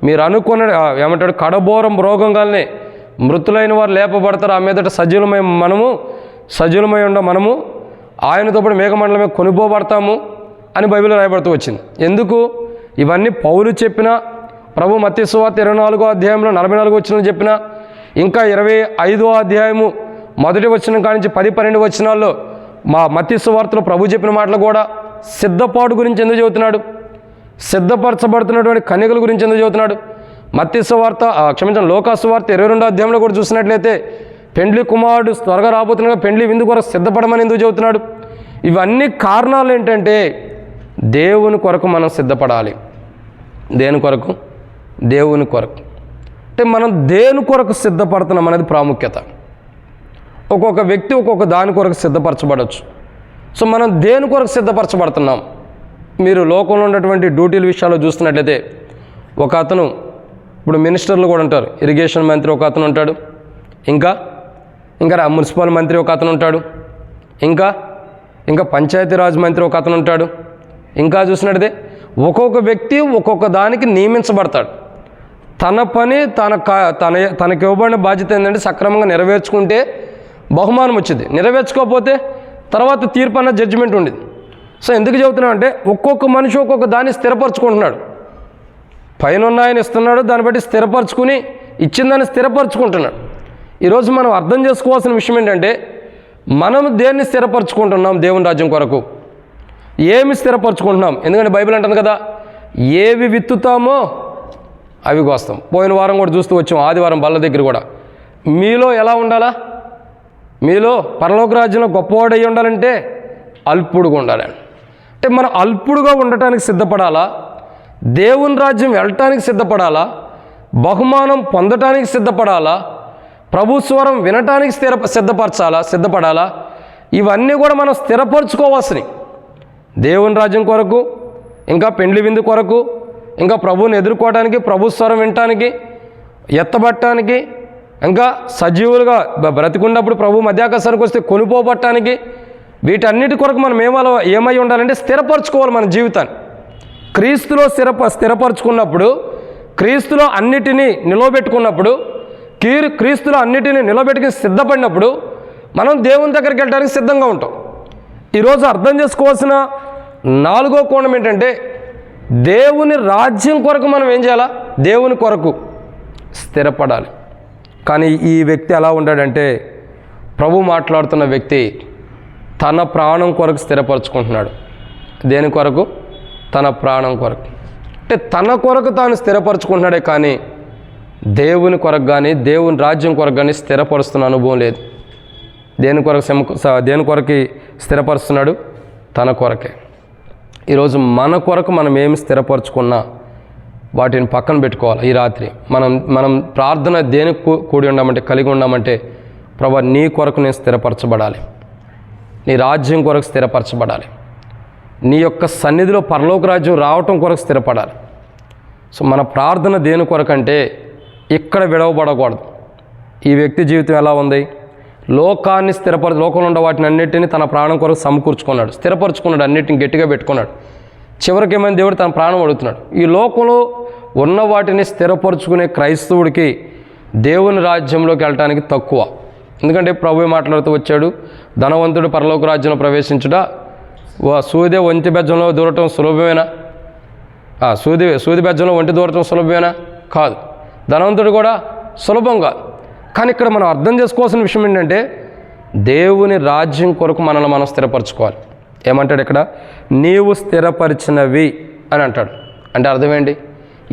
మీరు అనుకున్న ఏమంటాడు, కడబోరం రోగంగానే మృతులైన వారు లేపబడతారు, ఆ మీదట సజీలమై ఉండ మనము ఆయనతో పాటు మేఘమండలమే కొనిపోబడతాము అని బైబిల్లో రాయబడుతూ వచ్చింది. ఎందుకు? ఇవన్నీ పౌలు చెప్పిన, ప్రభు మత్తయి సువార్త 24వ అధ్యాయంలో 44 వచనాలు చెప్పిన, ఇంకా 25వ అధ్యాయము 1వ వచనం కానించి 10-12 వచనాల్లో మా మత్తయి సువార్తలో ప్రభు చెప్పిన మాటలు కూడా సిద్ధపాటు గురించి ఎందుకు చెబుతున్నాడు? సిద్ధపరచబడుతున్నటువంటి కన్యకల గురించి ఎందుకు చెబుతున్నాడు? మత్తయి సువార్త లోకా సువార్త 22వ అధ్యాయంలో కూడా చూసినట్లయితే పెండ్లి కుమారుడు త్వరగా రాబోతున్నాగా పెండ్లి విందు కొరకు సిద్ధపడమని ఎందుకు చెబుతున్నాడు? ఇవన్నీ కారణాలు ఏంటంటే దేవుని కొరకు మనం సిద్ధపడాలి. దేని కొరకు? దేవుని కొరకు. అంటే మనం దేని కొరకు సిద్ధపడుతున్నాం అనేది ప్రాముఖ్యత. ఒక్కొక్క వ్యక్తి ఒక్కొక్క దాని కొరకు సిద్ధపరచబడవచ్చు. సో మనం దేని కొరకు సిద్ధపరచబడుతున్నాం? మీరు లోకంలో ఉన్నటువంటి డ్యూటీల విషయాల్లో చూస్తున్నట్లయితే ఒక అతను, ఇప్పుడు మినిస్టర్లు కూడా ఉంటారు, ఇరిగేషన్ మంత్రి ఒక అతను ఉంటాడు, ఇంకా మున్సిపల్ మంత్రి ఒక అతను ఉంటాడు, ఇంకా పంచాయతీరాజ్ మంత్రి ఒక అతను ఉంటాడు. ఇంకా చూసినట్లయితే ఒక్కొక్క వ్యక్తి ఒక్కొక్క దానికి నియమించబడతాడు. తన పని తనకి ఇవ్వబడిన బాధ్యత ఏంటంటే సక్రమంగా నెరవేర్చుకుంటే బహుమానం వచ్చింది, నెరవేర్చుకోకపోతే తర్వాత తీర్పు అన్న జడ్జిమెంట్ ఉండేది. సో ఎందుకు చెబుతున్నాం అంటే ఒక్కొక్క మనిషి ఒక్కొక్క దాన్ని స్థిరపరచుకుంటున్నాడు. పైన ఆయన ఇస్తున్నాడు, దాన్ని బట్టి స్థిరపరచుకుని ఇచ్చిందాన్ని స్థిరపరచుకుంటున్నాడు. ఈరోజు మనం అర్థం చేసుకోవాల్సిన విషయం ఏంటంటే మనం దేన్ని స్థిరపరచుకుంటున్నాం? దేవుని రాజ్యం కొరకు ఏమి స్థిరపరచుకుంటున్నాం? ఎందుకంటే బైబిల్ అంటుంది కదా, ఏవి విత్తుతామో అవి కోస్తాం. పోయిన వారం కూడా చూస్తూ వచ్చాం, ఆదివారం బల్ల దగ్గర కూడా. మీలో ఎలా ఉండాలా? మీలో పరలోక రాజ్యంలో గొప్పవాడు అయ్యి ఉండాలంటే అల్పుడుగా ఉండాలి. అంటే మనం అల్పుడుగా ఉండటానికి సిద్ధపడాలా? దేవుని రాజ్యం వెళ్ళటానికి సిద్ధపడాలా? బహుమానం పొందటానికి సిద్ధపడాలా? ప్రభు స్వరం వినటానికి సిద్ధపడాలా? ఇవన్నీ కూడా మనం స్థిరపరచుకోవాల్సినవి. దేవుని రాజ్యం కొరకు, ఇంకా పెండ్లి విందు కొరకు, ఇంకా ప్రభువుని ఎదుర్కోవడానికి, ప్రభు స్వరం వినటానికి, ఎత్తబట్టడానికి, ఇంకా సజీవులుగా బ్రతికున్నప్పుడు ప్రభు మధ్యాకాశానికి వస్తే కొనుపోబట్టడానికి, వీటన్నిటి కొరకు మనం ఏమై ఉండాలంటే స్థిరపరచుకోవాలి మన జీవితాన్ని. క్రీస్తులో స్థిరపరచుకున్నప్పుడు, క్రీస్తులో అన్నిటినీ నిలవబెట్టుకున్నప్పుడు, క్రీస్తులో అన్నిటినీ నిలబెట్టుకుని సిద్ధపడినప్పుడు మనం దేవుని దగ్గరికి వెళ్ళడానికి సిద్ధంగా ఉంటాం. ఈరోజు అర్థం చేసుకోవాల్సిన 4వ కోణం ఏంటంటే దేవుని రాజ్యం కొరకు మనం ఏం చేయాలా? దేవుని కొరకు స్థిరపడాలి. కానీ ఈ వ్యక్తి ఎలా ఉంటాడంటే ప్రభు మాట్లాడుతున్న వ్యక్తి తన ప్రాణం కొరకు స్థిరపరచుకుంటున్నాడు. దేని కొరకు? తన ప్రాణం కొరకు. అంటే తన కొరకు తాను స్థిరపరచుకుంటున్నాడే కానీ దేవుని కొరకు కానీ దేవుని రాజ్యం కొరకు కానీ స్థిరపరుస్తున్న అనుభవం లేదు. దేని కొరకు స్థిరపరుస్తున్నాడు? తన కొరకే. ఈరోజు మన కొరకు మనం ఏమి స్థిరపరచుకున్నా వాటిని పక్కన పెట్టుకోవాలి. ఈ రాత్రి మనం ప్రార్థన దేనికి కూడి ఉన్నామంటే, కలిగి ఉన్నామంటే, ప్రభా నీ కొరకు నేను స్థిరపరచబడాలి, నీ రాజ్యం కొరకు స్థిరపరచబడాలి, నీ యొక్క సన్నిధిలో పరలోక రాజ్యం రావటం కొరకు స్థిరపడాలి. సో మన ప్రార్థన దేని కొరకంటే ఇక్కడ విడవబడకూడదు. ఈ వ్యక్తి జీవితం ఎలా ఉంది? లోకంలో ఉన్న వాటిని అన్నిటినీ తన ప్రాణం కొరకు సమకూర్చుకున్నాడు, స్థిరపరచుకున్నాడు, అన్నిటిని గట్టిగా పెట్టుకున్నాడు. చివరికి ఏమైనా దేవుడు తన ప్రాణం అడుగుతున్నాడు. ఈ లోకంలో ఉన్న వాటిని స్థిరపరచుకునే క్రైస్తవుడికి దేవుని రాజ్యంలోకి వెళ్ళటానికి తక్కువ. ఎందుకంటే ప్రభు మాట్లాడుతూ వచ్చాడు, ధనవంతుడు పరలోక రాజ్యంలో ప్రవేశించుట సూది ఒంటి బెజ్జంలో దూరటం సులభమేనా? సూది బెజ్జంలో ఒంటి దూరటం సులభమేనా? కాదు. ధనవంతుడు కూడా సులభం కాదు. కానీ ఇక్కడ మనం అర్థం చేసుకోవాల్సిన విషయం ఏంటంటే దేవుని రాజ్యం కొరకు మనల్ని మనం స్థిరపరచుకోవాలి. ఏమంటాడు ఇక్కడ? నీవు స్థిరపరిచినవి అని అంటాడు. అంటే అర్థం ఏంటి?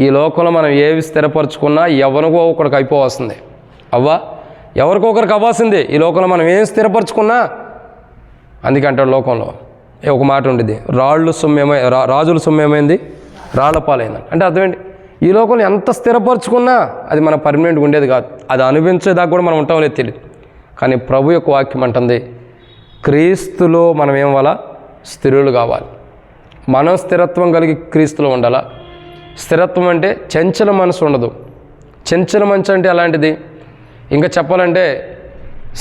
ఈ లోకంలో మనం ఏవి స్థిరపరచుకున్నా ఎవరికో ఒకరికి అయిపోవాల్సిందే. ఎవరికో ఒకరికి అవ్వాల్సిందే. ఈ లోకంలో మనం ఏం స్థిరపరచుకున్నా, అందుకే అంటాడు లోకంలో ఒక మాట ఉండేది, రాజుల సొమ్ము ఏమైంది? రాళ్ల పాలైందని. అంటే అర్థం ఏంటి? ఈ లోకంలో ఎంత స్థిరపరచుకున్నా అది మన పర్మనెంట్గా ఉండేది కాదు. అది అనుభవించేదాకా కూడా మనం ఉంటాం లేదు తెలియదు. కానీ ప్రభు యొక్క వాక్యం అంటుంది, క్రీస్తులో మనం ఏం అవ్వాలా? స్థిరులు కావాలి. మనం స్థిరత్వం కలిగి క్రీస్తులో ఉండాలా. స్థిరత్వం అంటే చంచల మనసు ఉండదు. చంచల మనసు అంటే అలాంటిది. ఇంకా చెప్పాలంటే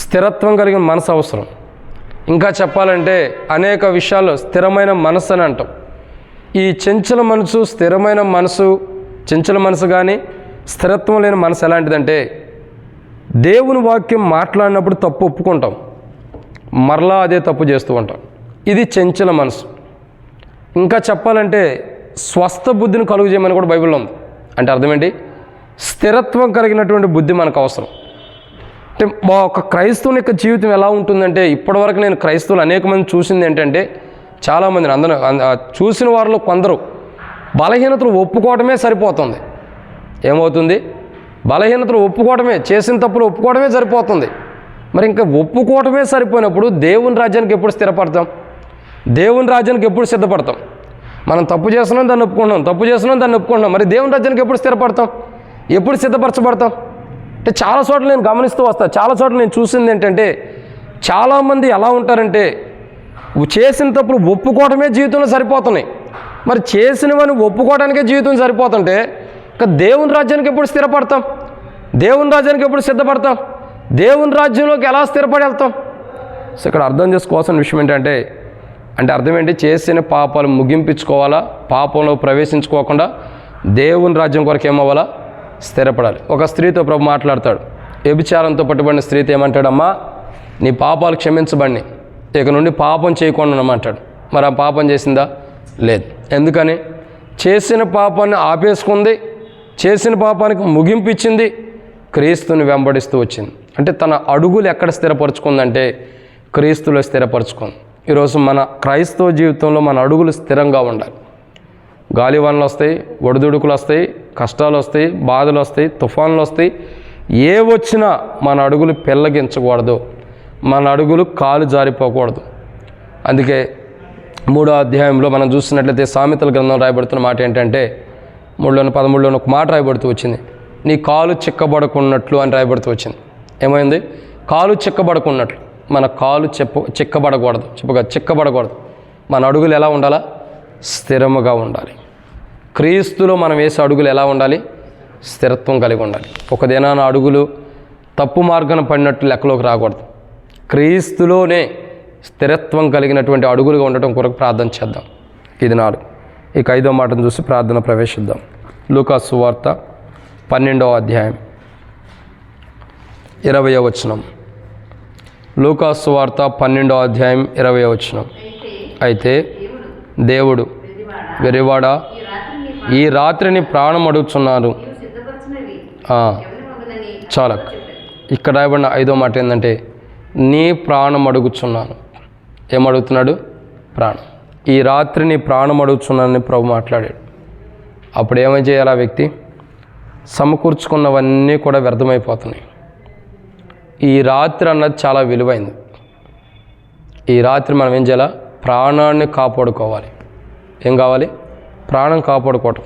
స్థిరత్వం కలిగిన మనసు అవసరం. ఇంకా చెప్పాలంటే అనేక విషయాల్లో స్థిరమైన మనసు అని అంటాం. ఈ చంచల మనసు, స్థిరమైన మనసు, చంచల మనసు కానీ స్థిరత్వం లేని మనసు ఎలాంటిదంటే దేవుని వాక్యం మాట్లాడినప్పుడు తప్పు ఒప్పుకుంటాం, మరలా అదే తప్పు చేస్తూ ఉంటాం. ఇది చంచల మనసు. ఇంకా చెప్పాలంటే స్వస్థ బుద్ధిని కలుగు చేయమని కూడా బైబిల్లో ఉంది. అంటే అర్థం ఏంటి? స్థిరత్వం కలిగినటువంటి బుద్ధి మనకు అవసరం. అంటే ఒక క్రైస్తవుని యొక్క జీవితం ఎలా ఉంటుందంటే, ఇప్పటివరకు నేను క్రైస్తవులు అనేక మంది చూసింది ఏంటంటే, చాలామందిని చూసిన వారిలో కొందరు బలహీనతలు ఒప్పుకోవడమే సరిపోతుంది. ఏమవుతుంది? బలహీనతలు ఒప్పుకోవడమే, చేసిన తప్పులు ఒప్పుకోవడమే సరిపోతుంది. మరి ఇంకా ఒప్పుకోవడమే సరిపోయినప్పుడు దేవుని రాజ్యానికి ఎప్పుడు స్థిరపడతాం? దేవుని రాజ్యానికి ఎప్పుడు సిద్ధపడతాం? మనం తప్పు చేస్తున్నాం, దాన్ని ఒప్పుకుంటున్నాం, తప్పు చేస్తున్నాం, దాన్ని ఒప్పుకుంటున్నాం. మరి దేవుని రాజ్యానికి ఎప్పుడు స్థిరపడతాం? ఎప్పుడు సిద్ధపరచబడతాం? అంటే చాలా చోట్ల నేను గమనిస్తూ వస్తాను, చాలా చోట్ల నేను చూసింది ఏంటంటే, చాలామంది ఎలా ఉంటారంటే చేసిన తప్పులు ఒప్పుకోవడమే జీవితంలో సరిపోతున్నాయి. మరి చేసినవని ఒప్పుకోవడానికే జీవితం సరిపోతుంటే ఇంకా దేవుని రాజ్యానికి ఎప్పుడు స్థిరపడతాం? దేవుని రాజ్యానికి ఎప్పుడు సిద్ధపడతాం? దేవుని రాజ్యంలోకి ఎలా స్థిరపడి వెళ్తాం? సో ఇక్కడ అర్థం చేసుకోవాల్సిన విషయం ఏంటంటే, అర్థం ఏంటి? చేసిన పాపాలు ముగింపించుకోవాలా, పాపంలో ప్రవేశించుకోకుండా దేవుని రాజ్యం కొరకు ఏమవ్వాలా? స్థిరపడాలి. ఒక స్త్రీతో ప్రభు మాట్లాడతాడు. వ్యభిచారంతో పట్టుబడిన స్త్రీతో ఏమంటాడమ్మా, నీ పాపాలు క్షమించబడినాయి, ఇక నుండి పాపం చేయకుండా ఉండమంటాడు. మరి ఆ పాపం చేసిందా? లేదు. ఎందుకని? చేసిన పాపాన్ని ఆపేసుకుంది, చేసిన పాపానికి ముగింపు ఇచ్చింది, క్రీస్తుని వెంబడిస్తూ వచ్చింది. అంటే తన అడుగులు ఎక్కడ స్థిరపరచుకుందంటే క్రీస్తులో స్థిరపరచుకుంది. ఈరోజు మన క్రైస్తవ జీవితంలో మన అడుగులు స్థిరంగా ఉండాలి. గాలివానలు వస్తాయి, ఒడిదుడుకులు వస్తాయి, కష్టాలు వస్తాయి, బాధలు వస్తాయి, తుఫాన్లు వస్తాయి. ఏ వచ్చినా మన అడుగులు పెళ్ళగించకూడదు, మన అడుగులు కాలు జారిపోకూడదు. అందుకే 3వ అధ్యాయంలో మనం చూస్తున్నట్లయితే సామెతల గ్రంథం రాయబడుతున్న మాట ఏంటంటే 3:13 ఒక మాట రాయబడుతూ వచ్చింది, నీ కాలు చిక్కబడుకున్నట్లు అని రాయబడుతూ వచ్చింది. ఏమైంది? కాలు చిక్కబడుకున్నట్లు. మన కాలు చిక్కబడకూడదు, చిక్కబడకూడదు. మన అడుగులు ఎలా ఉండాలా? స్థిరముగా ఉండాలి. క్రీస్తులో మనం వేసే అడుగులు ఎలా ఉండాలి? స్థిరత్వం కలిగి ఉండాలి. ఒక దినాన అడుగులు తప్పు మార్గాన పడినట్టు లెక్కలోకి రాకూడదు. క్రీస్తులోనే స్థిరత్వం కలిగినటువంటి అడుగులుగా ఉండటం కొరకు ప్రార్థన చేద్దాం. ఇది 4. ఇక 5వ మాటను చూసి ప్రార్థన ప్రవేశిద్దాం. లూకాసు సువార్త 12వ అధ్యాయం 20వ వచనం. లూకాసు సువార్త 12వ అధ్యాయం 20వ వచనం. అయితే దేవుడు, వెరివాడా, ఈ రాత్రిని ప్రాణం అడుగుచున్నారు. చాలా ఇక్కడ రాయబడిన 5వ మాట ఏంటంటే, నీ ప్రాణం అడుగుచున్నాను. ఏమడుగుతున్నాడు? ప్రాణం. ఈ రాత్రి నీ ప్రాణం అడుగుచున్నానని ప్రభు మాట్లాడాడు. అప్పుడు ఏమై చేయాలి? ఆ వ్యక్తి సమకూర్చుకున్నవన్నీ కూడా వ్యర్థమైపోతున్నాయి. ఈ రాత్రి అన్నది చాలా విలువైంది. ఈ రాత్రి మనం ఏం చేయాలి? ప్రాణాన్ని కాపాడుకోవాలి. ఏం కావాలి? ప్రాణం కాపాడుకోవటం.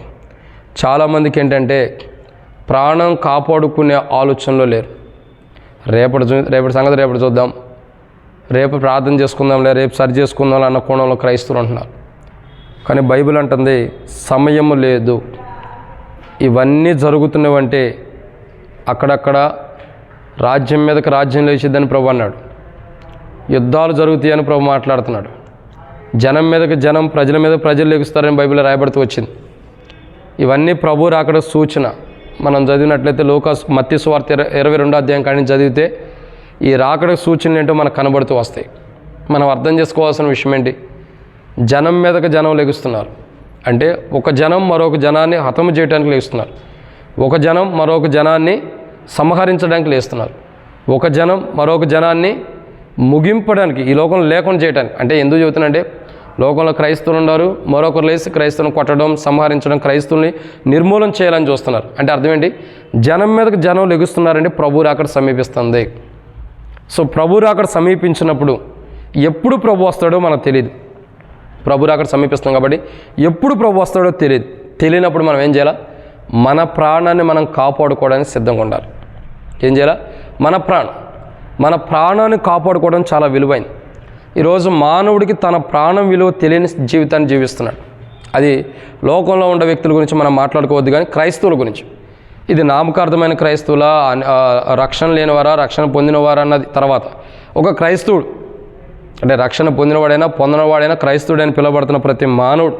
చాలామందికి ఏంటంటే ప్రాణం కాపాడుకునే ఆలోచనలో లేరు. రేపటి సంగతి రేపటి చూద్దాం, రేపు ప్రార్థన చేసుకుందాంలే, రేపు సరి చేసుకుందాం అన్న కోణంలో క్రైస్తవులు అంటున్నారు. కానీ బైబిల్ అంటుంది సమయము లేదు. ఇవన్నీ జరుగుతున్నవంటే అక్కడక్కడ రాజ్యం మీదకి రాజ్యం లేచిద్దని ప్రభు అన్నాడు. యుద్ధాలు జరుగుతాయని ప్రభు మాట్లాడుతున్నాడు. జనం మీదకి జనం, ప్రజల మీద ప్రజలు లెగుస్తారని బైబిల్లో రాయబడుతూ వచ్చింది. ఇవన్నీ ప్రభు రాకడ సూచన. మనం చదివినట్లయితే మత్తయి సువార్త 22వ అధ్యాయం కాడి నుంచి చదివితే ఈ రాకడ సూచనలు ఏంటో మనకు కనబడుతూ వస్తాయి. మనం అర్థం చేసుకోవాల్సిన విషయం ఏంటి? జనం మీదకి జనం లెగుస్తున్నారు. అంటే ఒక జనం మరొక జనాన్ని హతము చేయడానికి లేస్తున్నారు. ఒక జనం మరొక జనాన్ని సంహరించడానికి లేస్తున్నారు. ఒక జనం మరొక జనాన్ని ముగింపడానికి, ఈ లోకంలో లేకుండా చేయడానికి. అంటే ఎందుకు చెబుతున్నానంటే, లోకంలో క్రైస్తవులు ఉన్నారు, మరొకరు లేసి క్రైస్తవులను కొట్టడం, సంహరించడం, క్రైస్తవుల్ని నిర్మూలన చేయాలని చూస్తున్నారు. అంటే అర్థం ఏంటి? జనం మీదకి జనం లెగుస్తున్నారంటే ప్రభు రాకడ సమీపిస్తుంది. సో ప్రభు రాకడ సమీపించినప్పుడు ఎప్పుడు ప్రభు వస్తాడో మనకు తెలియదు. ప్రభు రాకడ సమీపిస్తున్నాం కాబట్టి ఎప్పుడు ప్రభు వస్తాడో తెలియదు. తెలియనప్పుడు మనం ఏం చేయాలా? మన ప్రాణాన్ని మనం కాపాడుకోవడానికి సిద్ధంగా ఉండాలి. ఏం చేయాలా? మన ప్రాణాన్ని కాపాడుకోవడం చాలా విలువైంది. ఈరోజు మానవుడికి తన ప్రాణం విలువ తెలియని జీవితాన్ని జీవిస్తున్నాడు. అది లోకంలో ఉండే వ్యక్తుల గురించి మనం మాట్లాడుకోవద్దు, కానీ క్రైస్తవుల గురించి. ఇది నామకార్థమైన క్రైస్తవుల, రక్షణ లేనివారా, రక్షణ పొందినవారా అన్నది తర్వాత. ఒక క్రైస్తవుడు అంటే రక్షణ పొందినవాడైనా పొందినవాడైనా క్రైస్తవుడైనా పిలువబడుతున్న ప్రతి మానవుడు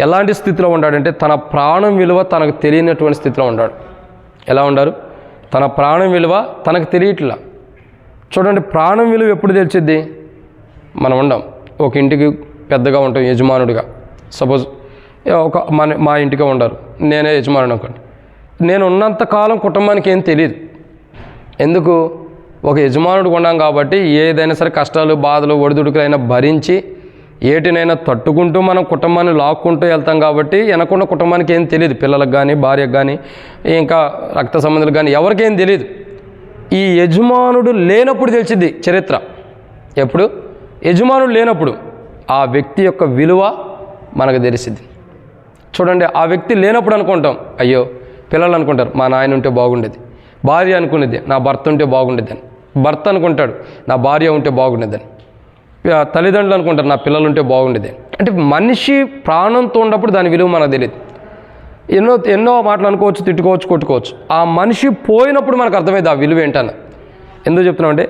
ఎలాంటి స్థితిలో ఉన్నాడంటే తన ప్రాణం విలువ తనకు తెలియనటువంటి స్థితిలో ఉన్నాడు. ఎలా ఉండారు? తన ప్రాణం విలువ తనకు తెలియట్లా. చూడండి, ప్రాణం విలువ ఎప్పుడు తెలిసిద్ది? మనం ఉండం, ఒక ఇంటికి పెద్దగా ఉంటాం, యజమానుడిగా. సపోజ్ మా ఇంటికి ఉండరు, నేనే యజమానుడు అనుకోండి. నేను ఉన్నంతకాలం కుటుంబానికి ఏం తెలియదు. ఎందుకు? ఒక యజమానుడు ఉన్నాం కాబట్టి ఏదైనా సరే కష్టాలు, బాధలు, ఒడిదుడుకులైనా భరించి ఏటినైనా తట్టుకుంటూ మనం కుటుంబాన్ని లాక్కుంటూ వెళ్తాం కాబట్టి వెనకున్న కుటుంబానికి ఏం తెలియదు, పిల్లలకు కానీ భార్యకు కానీ ఇంకా రక్త సంబంధులకు కానీ ఎవరికేం తెలియదు. ఈ యజమానుడు లేనప్పుడు తెలిసిద్ది చరిత్ర. ఎప్పుడు? యజమానుడు లేనప్పుడు ఆ వ్యక్తి యొక్క విలువ మనకు తెలిసిద్ది. చూడండి, ఆ వ్యక్తి లేనప్పుడు అనుకుంటాం, అయ్యో పిల్లలు అనుకుంటారు మా నాయన ఉంటే బాగుండేది, భార్య అనుకునేది నా భర్త ఉంటే బాగుండేదని, భర్త అనుకుంటాడు నా భార్య ఉంటే బాగుండేదని, తల్లిదండ్రులు అనుకుంటారు నా పిల్లలు ఉంటే బాగుండేది. అంటే మనిషి ప్రాణంతో ఉన్నప్పుడు దాని విలువ మనకు తెలియదు. ఎన్నో మాటలు అనుకోవచ్చు, తిట్టుకోవచ్చు, కొట్టుకోవచ్చు. ఆ మనిషి పోయినప్పుడు మనకు అర్థమైంది ఆ విలువ ఏంటన్న. ఎందుకు చెప్తున్నామంటే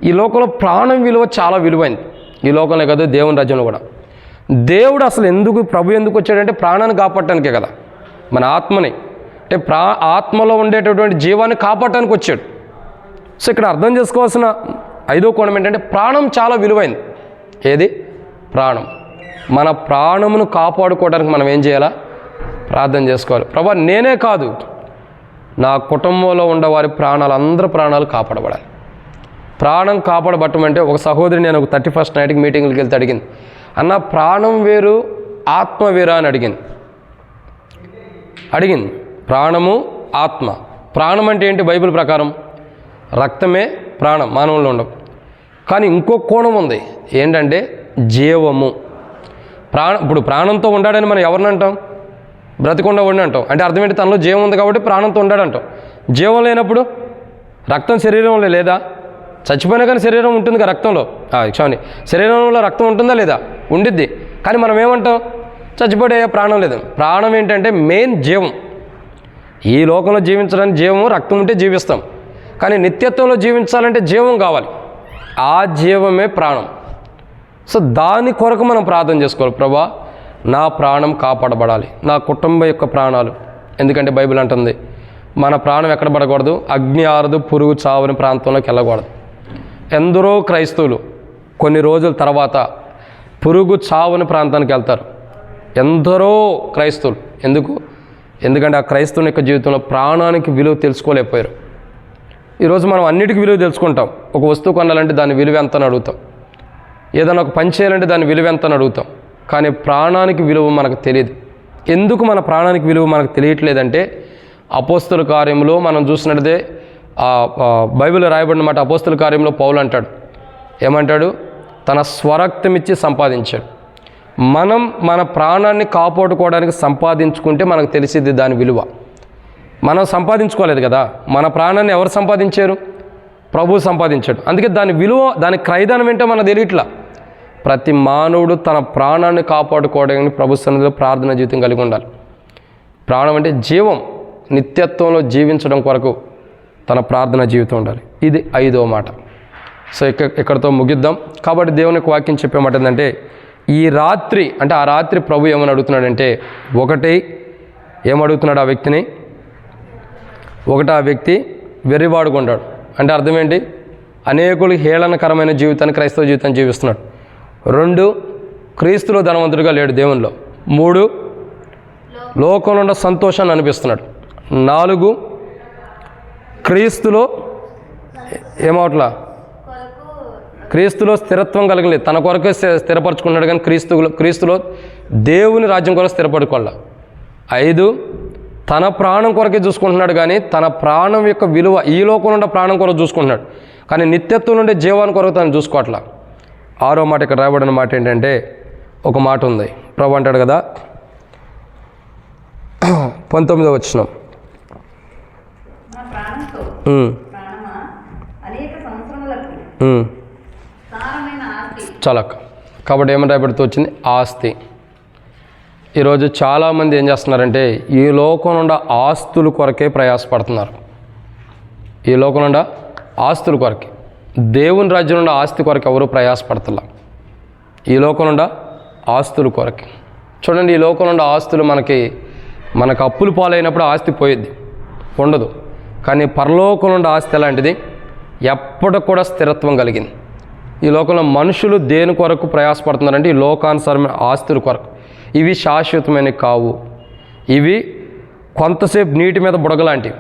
ఈ లోకంలో ప్రాణం విలువ చాలా విలువైంది. ఈ లోకంలో కాదు, దేవుని రాజ్యంలో కూడా. దేవుడు అసలు ప్రభు ఎందుకు వచ్చాడంటే ప్రాణాన్ని కాపాడటానికే కదా, మన ఆత్మని, అంటే ఆత్మలో ఉండేటటువంటి జీవాన్ని కాపాడటానికి వచ్చాడు. సో ఇక్కడ అర్థం చేసుకోవాల్సిన 5వ కోణం ఏంటంటే ప్రాణం చాలా విలువైంది. ఏది? ప్రాణం. మన ప్రాణమును కాపాడుకోవడానికి మనం ఏం చేయాలా? ప్రార్థన చేసుకోవాలి. ప్రభా నేనే కాదు, నా కుటుంబంలో ఉండవారి ప్రాణాలు, అందరి ప్రాణాలు కాపాడబడాలి. ప్రాణం కాపాడబట్టమంటే ఒక సహోదరి నేను ఒక 31st నైట్కి మీటింగ్కి వెళ్తే అడిగింది, అన్న ప్రాణం వేరు ఆత్మ వేరా అని అడిగింది. ప్రాణము ఆత్మ. ప్రాణం అంటే ఏంటి? బైబిల్ ప్రకారం రక్తమే ప్రాణం, మానవుల్లో ఉండవు. కానీ ఇంకో కోణం ఉంది, ఏంటంటే జీవము. ఇప్పుడు ప్రాణంతో ఉండాడని మనం ఎవరిని అంటాం? బ్రతికుండా ఉండి అంటాం. అంటే అర్థం ఏంటి? తనలో జీవం ఉంది కాబట్టి ప్రాణంతో ఉండాడంటాం. జీవం లేనప్పుడు రక్తం శరీరంలో లేదా? చచ్చిపోయినా కానీ శరీరం ఉంటుంది కదా రక్తంలో. శరీరంలో రక్తం ఉంటుందా లేదా? ఉండిద్ది. కానీ మనం ఏమంటాం? చచ్చిపోతే ప్రాణం లేదు. ప్రాణం ఏంటంటే మెయిన్ జీవం. ఈ లోకంలో జీవించడానికి జీవము, రక్తం ఉంటే జీవిస్తాం. కానీ నిత్యత్వంలో జీవించాలంటే జీవం కావాలి. ఆ జీవమే ప్రాణం. సో దాని కొరకు మనం ప్రార్థన చేసుకోవాలి. ప్రభా నా ప్రాణం కాపాడబడాలి, నా కుటుంబం యొక్క ప్రాణాలు. ఎందుకంటే బైబిల్ అంటుంది మన ప్రాణం ఎక్కడ పడకూడదు? అగ్ని ఆరదు, పురుగు చావని ప్రాంతంలోకి వెళ్ళకూడదు. ఎందరో క్రైస్తవులు కొన్ని రోజుల తర్వాత పురుగు చావని ప్రాంతానికి వెళ్తారు. ఎందరో క్రైస్తవులు. ఎందుకంటే ఆ క్రైస్తవుని యొక్క జీవితంలో ప్రాణానికి విలువ తెలుసుకోలేకపోయారు. ఈరోజు మనం అన్నిటికీ విలువ తెలుసుకుంటాం. ఒక వస్తువు కొనాలంటే దాని విలువ ఎంత అని అడుగుతాం, ఏదైనా ఒక పని చేయాలంటే దాని విలువ ఎంత అని అడుగుతాం. కానీ ప్రాణానికి విలువ మనకు తెలియదు. ఎందుకు మన ప్రాణానికి విలువ మనకు తెలియట్లేదంటే అపోస్తల కార్యంలో మనం చూసినట్టే బైబిల్లో రాయబడిన మాట. అపోస్తల కార్యంలో పౌలు అంటాడు, ఏమంటాడు? తన స్వరక్తం ఇచ్చి సంపాదించాడు. మనం మన ప్రాణాన్ని కాపాడుకోవడానికి సంపాదించుకుంటే మనకు తెలిసిద్ది దాని విలువ. మనం సంపాదించుకోలేదు కదా, మన ప్రాణాన్ని ఎవరు సంపాదించారు? ప్రభువు సంపాదించాడు. అందుకే దాని విలువ, దాని క్రయదానం ఏంటో మనకు తెలియట్లా. ప్రతి మానవుడు తన ప్రాణాన్ని కాపాడుకోవడానికి ప్రభు సన్నిధిలో ప్రార్థన జీవితం కలిగి ఉండాలి. ప్రాణం అంటే జీవం, నిత్యత్వంలో జీవించడం కొరకు తన ప్రార్థన జీవితం ఉండాలి. ఇది 5వ మాట. సో ఇక్కడితో ముగిద్దాం. కాబట్టి దేవునికి వాక్యం చెప్పే మాట ఏంటంటే ఈ రాత్రి, అంటే ఆ రాత్రి ప్రభు ఏమని అడుగుతున్నాడంటే, ఏమడుగుతున్నాడు ఆ వ్యక్తిని? ఆ వ్యక్తి వెర్రివాడుకుంటాడు. అంటే అర్థం ఏంటి? అనేకులు హేళనకరమైన జీవితాన్ని, క్రైస్తవ జీవితాన్ని జీవిస్తున్నాడు. 2 క్రీస్తులో ధనవంతుడిగా లేడు దేవునిలో. 3 లోకంలో ఉన్న సంతోషాన్ని అనిపిస్తున్నాడు. 4 క్రీస్తులో ఏమవట్లా, క్రీస్తులో స్థిరత్వం కలగలేదు. తన కొరకే స్థిరపరచుకున్నాడు కానీ క్రీస్తులో దేవుని రాజ్యం కొరకు స్థిరపడుకోవాల. 5 తన ప్రాణం కొరకే చూసుకుంటున్నాడు కానీ తన ప్రాణం యొక్క విలువ ఈ లోకంలో ఉండే ప్రాణం కొరకు చూసుకుంటున్నాడు కానీ నిత్యత్వం నుండి జీవాన్ని కొరకు తను చూసుకోవట్లా. 6వ మాట ఇక్కడ రాయబడిన మాట ఏంటంటే, ఒక మాట ఉంది. ప్రభు అంటాడు కదా 19వ వచనం, చాలా. కాబట్టి ఏమని రాయబడుతూ వచ్చింది? ఆస్తి. ఈరోజు చాలామంది ఏం చేస్తున్నారంటే ఈ లోకం నుండి ఆస్తుల కొరకే ప్రయాసపడుతున్నారు. ఈ లోకం నుండి ఆస్తుల కొరకే. దేవుని రాజ్యం నుండి ఆస్తి కొరకు ఎవరు ప్రయాసపడతలా. ఈ లోకం నుండి ఆస్తుల కొరకే. చూడండి, ఈ లోకం నుండి ఆస్తులు మనకు అప్పులు పాలైనప్పుడు ఆస్తి పోయిద్ది, ఉండదు. కానీ పరలోకం నుండి ఆస్తి ఎలాంటిది? ఎప్పటికి కూడా స్థిరత్వం కలిగింది. ఈ లోకంలో మనుషులు దేని కొరకు ప్రయాసపడుతున్నారంటే ఈ లోకానుసారమైన ఆస్తుల కొరకు. ఇవి శాశ్వతమైనవి కావు. ఇవి కొంతసేపు నీటి మీద బుడగలాంటివి.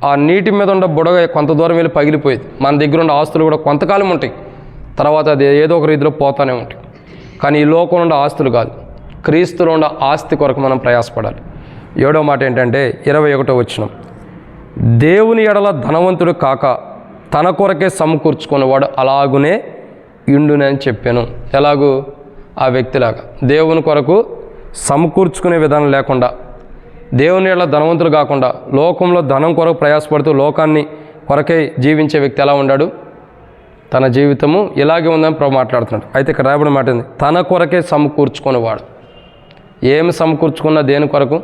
ఆ నీటి మీద ఉన్న బుడగ కొంత దూరం వెళ్ళి పగిలిపోయేది. మన దగ్గర ఉన్న ఆస్తులు కూడా కొంతకాలం ఉంటాయి, తర్వాత అది ఏదో ఒక రీతిలో పోతానే ఉంటాయి. కానీ ఈ లోకంలో ఉండే ఆస్తులు కాదు, క్రీస్తులో ఉండే ఆస్తి కొరకు మనం ప్రయాసపడాలి. 7వ మాట ఏంటంటే 21వ వచనం, దేవుని ఎడల ధనవంతుడు కాక తన కొరకే సమకూర్చుకునేవాడు అలాగునే ఇండునని చెప్పాను. ఎలాగూ ఆ వ్యక్తిలాగా దేవుని కొరకు సమకూర్చుకునే విధానం లేకుండా, దేవుని ఎడల ధనవంతుడు కాకుండా లోకంలో ధనం కొరకు ప్రయాసపడుతూ లోకాన్ని కొరకే జీవించే వ్యక్తి ఎలా ఉన్నాడు? తన జీవితము ఇలాగే ఉందని ప్రభు మాట్లాడుతున్నాడు. అయితే ఇక్కడ రాయబడిన మాట ఏంది? తన కొరకే సమకూర్చుకునేవాడు. ఏమి సమకూర్చుకున్నా దేని కొరకు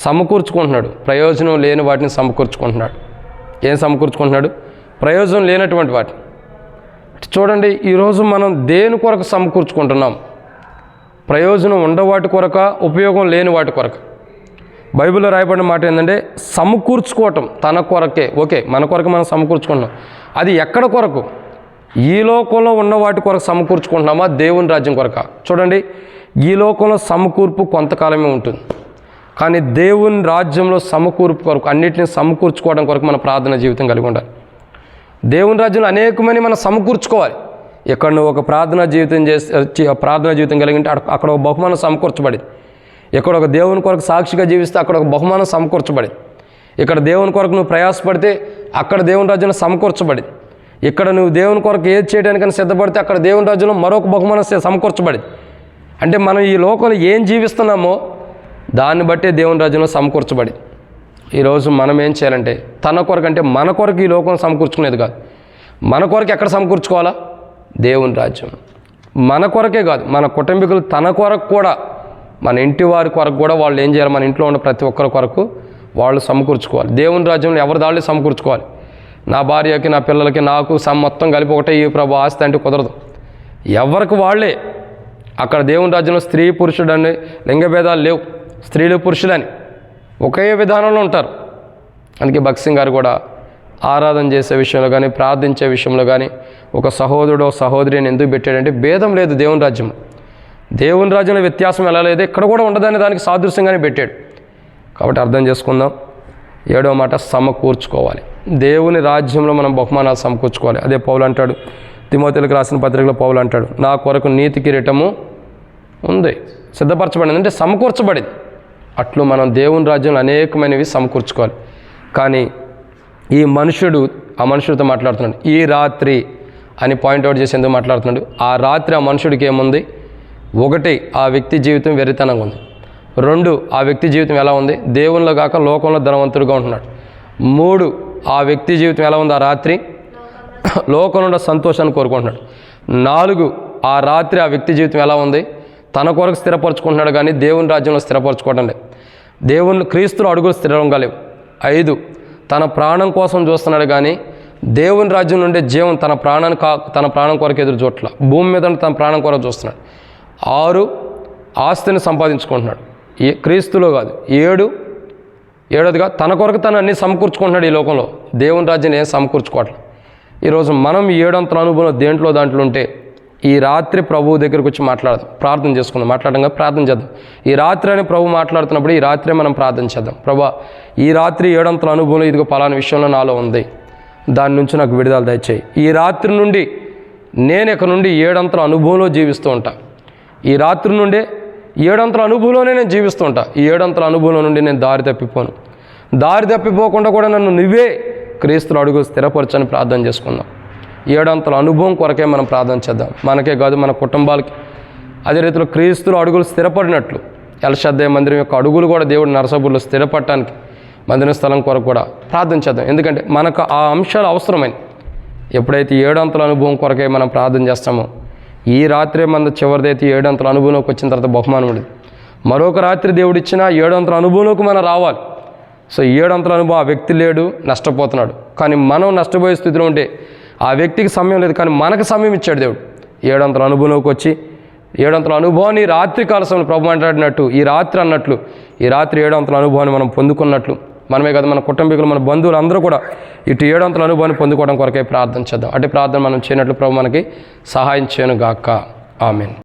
సమకూర్చుకుంటున్నాడు? ప్రయోజనం లేని వాటిని సమకూర్చుకుంటున్నాడు. ఏం సమకూర్చుకుంటున్నాడు? ప్రయోజనం లేనటువంటి వాటిని. చూడండి, ఈరోజు మనం దేని కొరకు సమకూర్చుకుంటున్నాం? ప్రయోజనం ఉండే వాటి కొరక, ఉపయోగం లేని వాటి కొరకు? బైబిల్లో రాయబడిన మాట ఏంటంటే సమకూర్చుకోవటం తన కొరకే. ఓకే, మన కొరకు మనం సమకూర్చుకుంటున్నాం. అది ఎక్కడ కొరకు? ఈ లోకంలో ఉన్న వాటి కొరకు సమకూర్చుకుంటున్నామా, దేవుని రాజ్యం కొరక? చూడండి, ఈ లోకంలో సమకూర్పు కొంతకాలమే ఉంటుంది, కానీ దేవుని రాజ్యంలో సమకూర్పు కొరకు, అన్నిటిని సమకూర్చుకోవడం కొరకు మన ప్రార్థన జీవితం కలిగి ఉండాలి. దేవుని రాజ్యంలో అనేకమని మనం సమకూర్చుకోవాలి. ఇక్కడ నువ్వు ఒక ప్రార్థనా జీవితం కలిగి ఉంటే అక్కడ ఒక బహుమానం సమకూర్చబడింది. ఇక్కడ ఒక దేవుని కొరకు సాక్షిగా జీవిస్తే అక్కడ ఒక బహుమానం సమకూర్చబడింది. ఇక్కడ దేవుని కొరకు నువ్వు ప్రయాసపడితే అక్కడ దేవుని రాజ్యంలో సమకూర్చబడింది. ఇక్కడ నువ్వు దేవుని కొరకు ఏది చేయడానికైనా సిద్ధపడితే అక్కడ దేవుని రాజ్యంలో మరొక బహుమానం సమకూర్చబడింది. అంటే మనం ఈ లోకంలో ఏం జీవిస్తున్నామో దాన్ని బట్టే దేవుని రాజ్యంలో సమకూర్చబడింది. ఈరోజు మనం ఏం చేయాలంటే తన కొరకు, అంటే మన కొరకు ఈ లోకం సమకూర్చుకునేది కాదు. మన కొరకు ఎక్కడ సమకూర్చుకోవాలా? దేవుని రాజ్యం. మన కొరకే కాదు, మన కుటుంబీకులు తన కొరకు కూడా, మన ఇంటి వారి కొరకు కూడా వాళ్ళు ఏం చేయాలి? మన ఇంట్లో ఉన్న ప్రతి ఒక్కరి కొరకు వాళ్ళు సమకూర్చుకోవాలి. దేవుని రాజ్యంలో ఎవరి దాళ్ళు సమకూర్చుకోవాలి. నా భార్యకి, నా పిల్లలకి, నాకు మొత్తం కలిపి ఒకటే ఈ ప్రభు ఆస్తి అంటే కుదరదు. ఎవరికి వాళ్ళే. అక్కడ దేవుని రాజ్యంలో స్త్రీ పురుషుడు అని లింగభేదాలు లేవు. స్త్రీలు పురుషులని ఒకే విధానంలో ఉంటారు. అందుకే భగత్ సింగ్ గారు కూడా ఆరాధన చేసే విషయంలో కానీ, ప్రార్థించే విషయంలో కానీ ఒక సహోదరుడు సహోదరి అని ఎందుకు పెట్టాడంటే భేదం లేదు దేవుని రాజ్యంలో. దేవుని రాజ్యంలో వ్యత్యాసం ఎలా లేదు, ఇక్కడ కూడా ఉండదని దానికి సాదృశ్యంగానే పెట్టాడు. కాబట్టి అర్థం చేసుకుందాం. 7వ మాట సమకూర్చుకోవాలి. దేవుని రాజ్యంలో మనం బహుమానాలు సమకూర్చుకోవాలి. అదే పౌలు అంటాడు, తిమోతేయులకు రాసిన పత్రికలో పౌలు అంటాడు, నా కొరకు నీతి కిరీటము ఉంది, సిద్ధపరచబడింది, అంటే సమకూర్చబడింది. అట్లు మనం దేవుని రాజ్యంలో అనేకమైనవి సమకూర్చుకోవాలి. కానీ ఈ మనుషుడు ఆ మనుషుడితో మాట్లాడుతున్నాడు. ఈ రాత్రి అని పాయింట్అవుట్ చేసి ఎందుకు మాట్లాడుతున్నాడు? ఆ రాత్రి ఆ మనుషుడికి ఏముంది? 1, ఆ వ్యక్తి జీవితం వెరితనంగా ఉంది. 2, ఆ వ్యక్తి జీవితం ఎలా ఉంది? దేవునిలో కాక లోకంలో ధనవంతుడిగా ఉంటున్నాడు. 3, ఆ వ్యక్తి జీవితం ఎలా ఉంది? ఆ రాత్రి లోకంలో సంతోషాన్ని కోరుకుంటున్నాడు. 4, ఆ రాత్రి ఆ వ్యక్తి జీవితం ఎలా ఉంది? తన కొరకు స్థిరపరచుకుంటున్నాడు కానీ దేవుని రాజ్యంలో స్థిరపరచుకోవడం లేదు. దేవుని క్రీస్తులో అడుగులు స్థిరంగా లేవు. 5, తన ప్రాణం కోసం చూస్తున్నాడు కానీ దేవుని రాజ్యం నుండే జీవం తన ప్రాణం కొరకు ఎదురు చూడట్ల, భూమి మీద తన ప్రాణం కొరకు చూస్తున్నాడు. 6, ఆస్తిని సంపాదించుకుంటున్నాడు, క్రీస్తులో కాదు. 7, తన కొరకు తను అన్నీ సమకూర్చుకుంటున్నాడు. ఈ లోకంలో దేవుని రాజ్యాన్ని ఏం సమకూర్చుకోవట్లేదు. ఈరోజు మనం 7 అంతల అనుభవం దాంట్లో ఉంటే ఈ రాత్రి ప్రభువు దగ్గరికి వచ్చి ప్రార్థన చేసుకుందాం. ప్రార్థన చేద్దాం. ఈ రాత్రి అని ప్రభు మాట్లాడుతున్నప్పుడు ఈ రాత్రే మనం ప్రార్థన చేద్దాం. ప్రభా, ఈ రాత్రి 7 అంతల అనుభవంలో ఇదిగో పలానా విషయంలో నాలో ఉంది, దాని నుంచి నాకు విడుదల దయచేయి. ఈ రాత్రి నుండి నేను ఇక నుండి 7 అంతల అనుభవంలో జీవిస్తూ ఉంటా. ఈ రాత్రి నుండే 7 అంతల అనుభవంలోనే నేను జీవిస్తూ ఉంటా. ఈ 7 అంతల అనుభవంలో నుండి నేను దారి తప్పిపోకుండా కూడా నన్ను నువ్వే క్రీస్తులు అడుగు స్థిరపరచని ప్రార్థన చేసుకుందాం. 7 అంతల అనుభవం కొరకే మనం ప్రార్థన చేద్దాం. మనకే కాదు, మన కుటుంబాలకి. అదే రీతిలో క్రీస్తులు అడుగులు స్థిరపడినట్లు ఎల్షద్దాయి మందిరం యొక్క అడుగులు కూడా దేవుడు నరసబుల్లో స్థిరపడటానికి మందిర స్థలం కొరకు కూడా ప్రార్థన చేద్దాం. ఎందుకంటే మనకు ఆ అంశాలు అవసరమైనవి. ఎప్పుడైతే 7 అంతల అనుభవం కొరకే మనం ప్రార్థన చేస్తామో, ఈ రాత్రే మన చివరిదైతే 7 అంతల అనుభవంలోకి వచ్చిన తర్వాత బహుమానం ఉండేది. మరొక రాత్రి దేవుడు ఇచ్చిన 7 అంతల అనుభవంలోకి మనం రావాలి. సో 7 అంతల అనుభవం ఆ వ్యక్తి లేడు, నష్టపోతున్నాడు. కానీ మనం నష్టపోయే స్థితిలో ఉంటే ఆ వ్యక్తికి సమయం లేదు, కానీ మనకు సమయం ఇచ్చాడు దేవుడు. 7 అంతల అనుభవంలోకి వచ్చి 7 అంతల అనుభవాన్ని రాత్రి కాల సమయంలో ప్రభు మాట్లాడినట్టు ఈ రాత్రి 7 అంతల అనుభవాన్ని మనం పొందుకున్నట్లు మనమే కదా, మన కుటుంబీకులు, మన బంధువులు అందరూ కూడా ఇటు 7 అంతల అనుభవాన్ని పొందుకోవడం కొరకే ప్రార్థన చేద్దాం. అంటే ప్రార్థన మనం చేయనట్లు ప్రభు మనకి సహాయం చేయను గాక. ఆమేన్.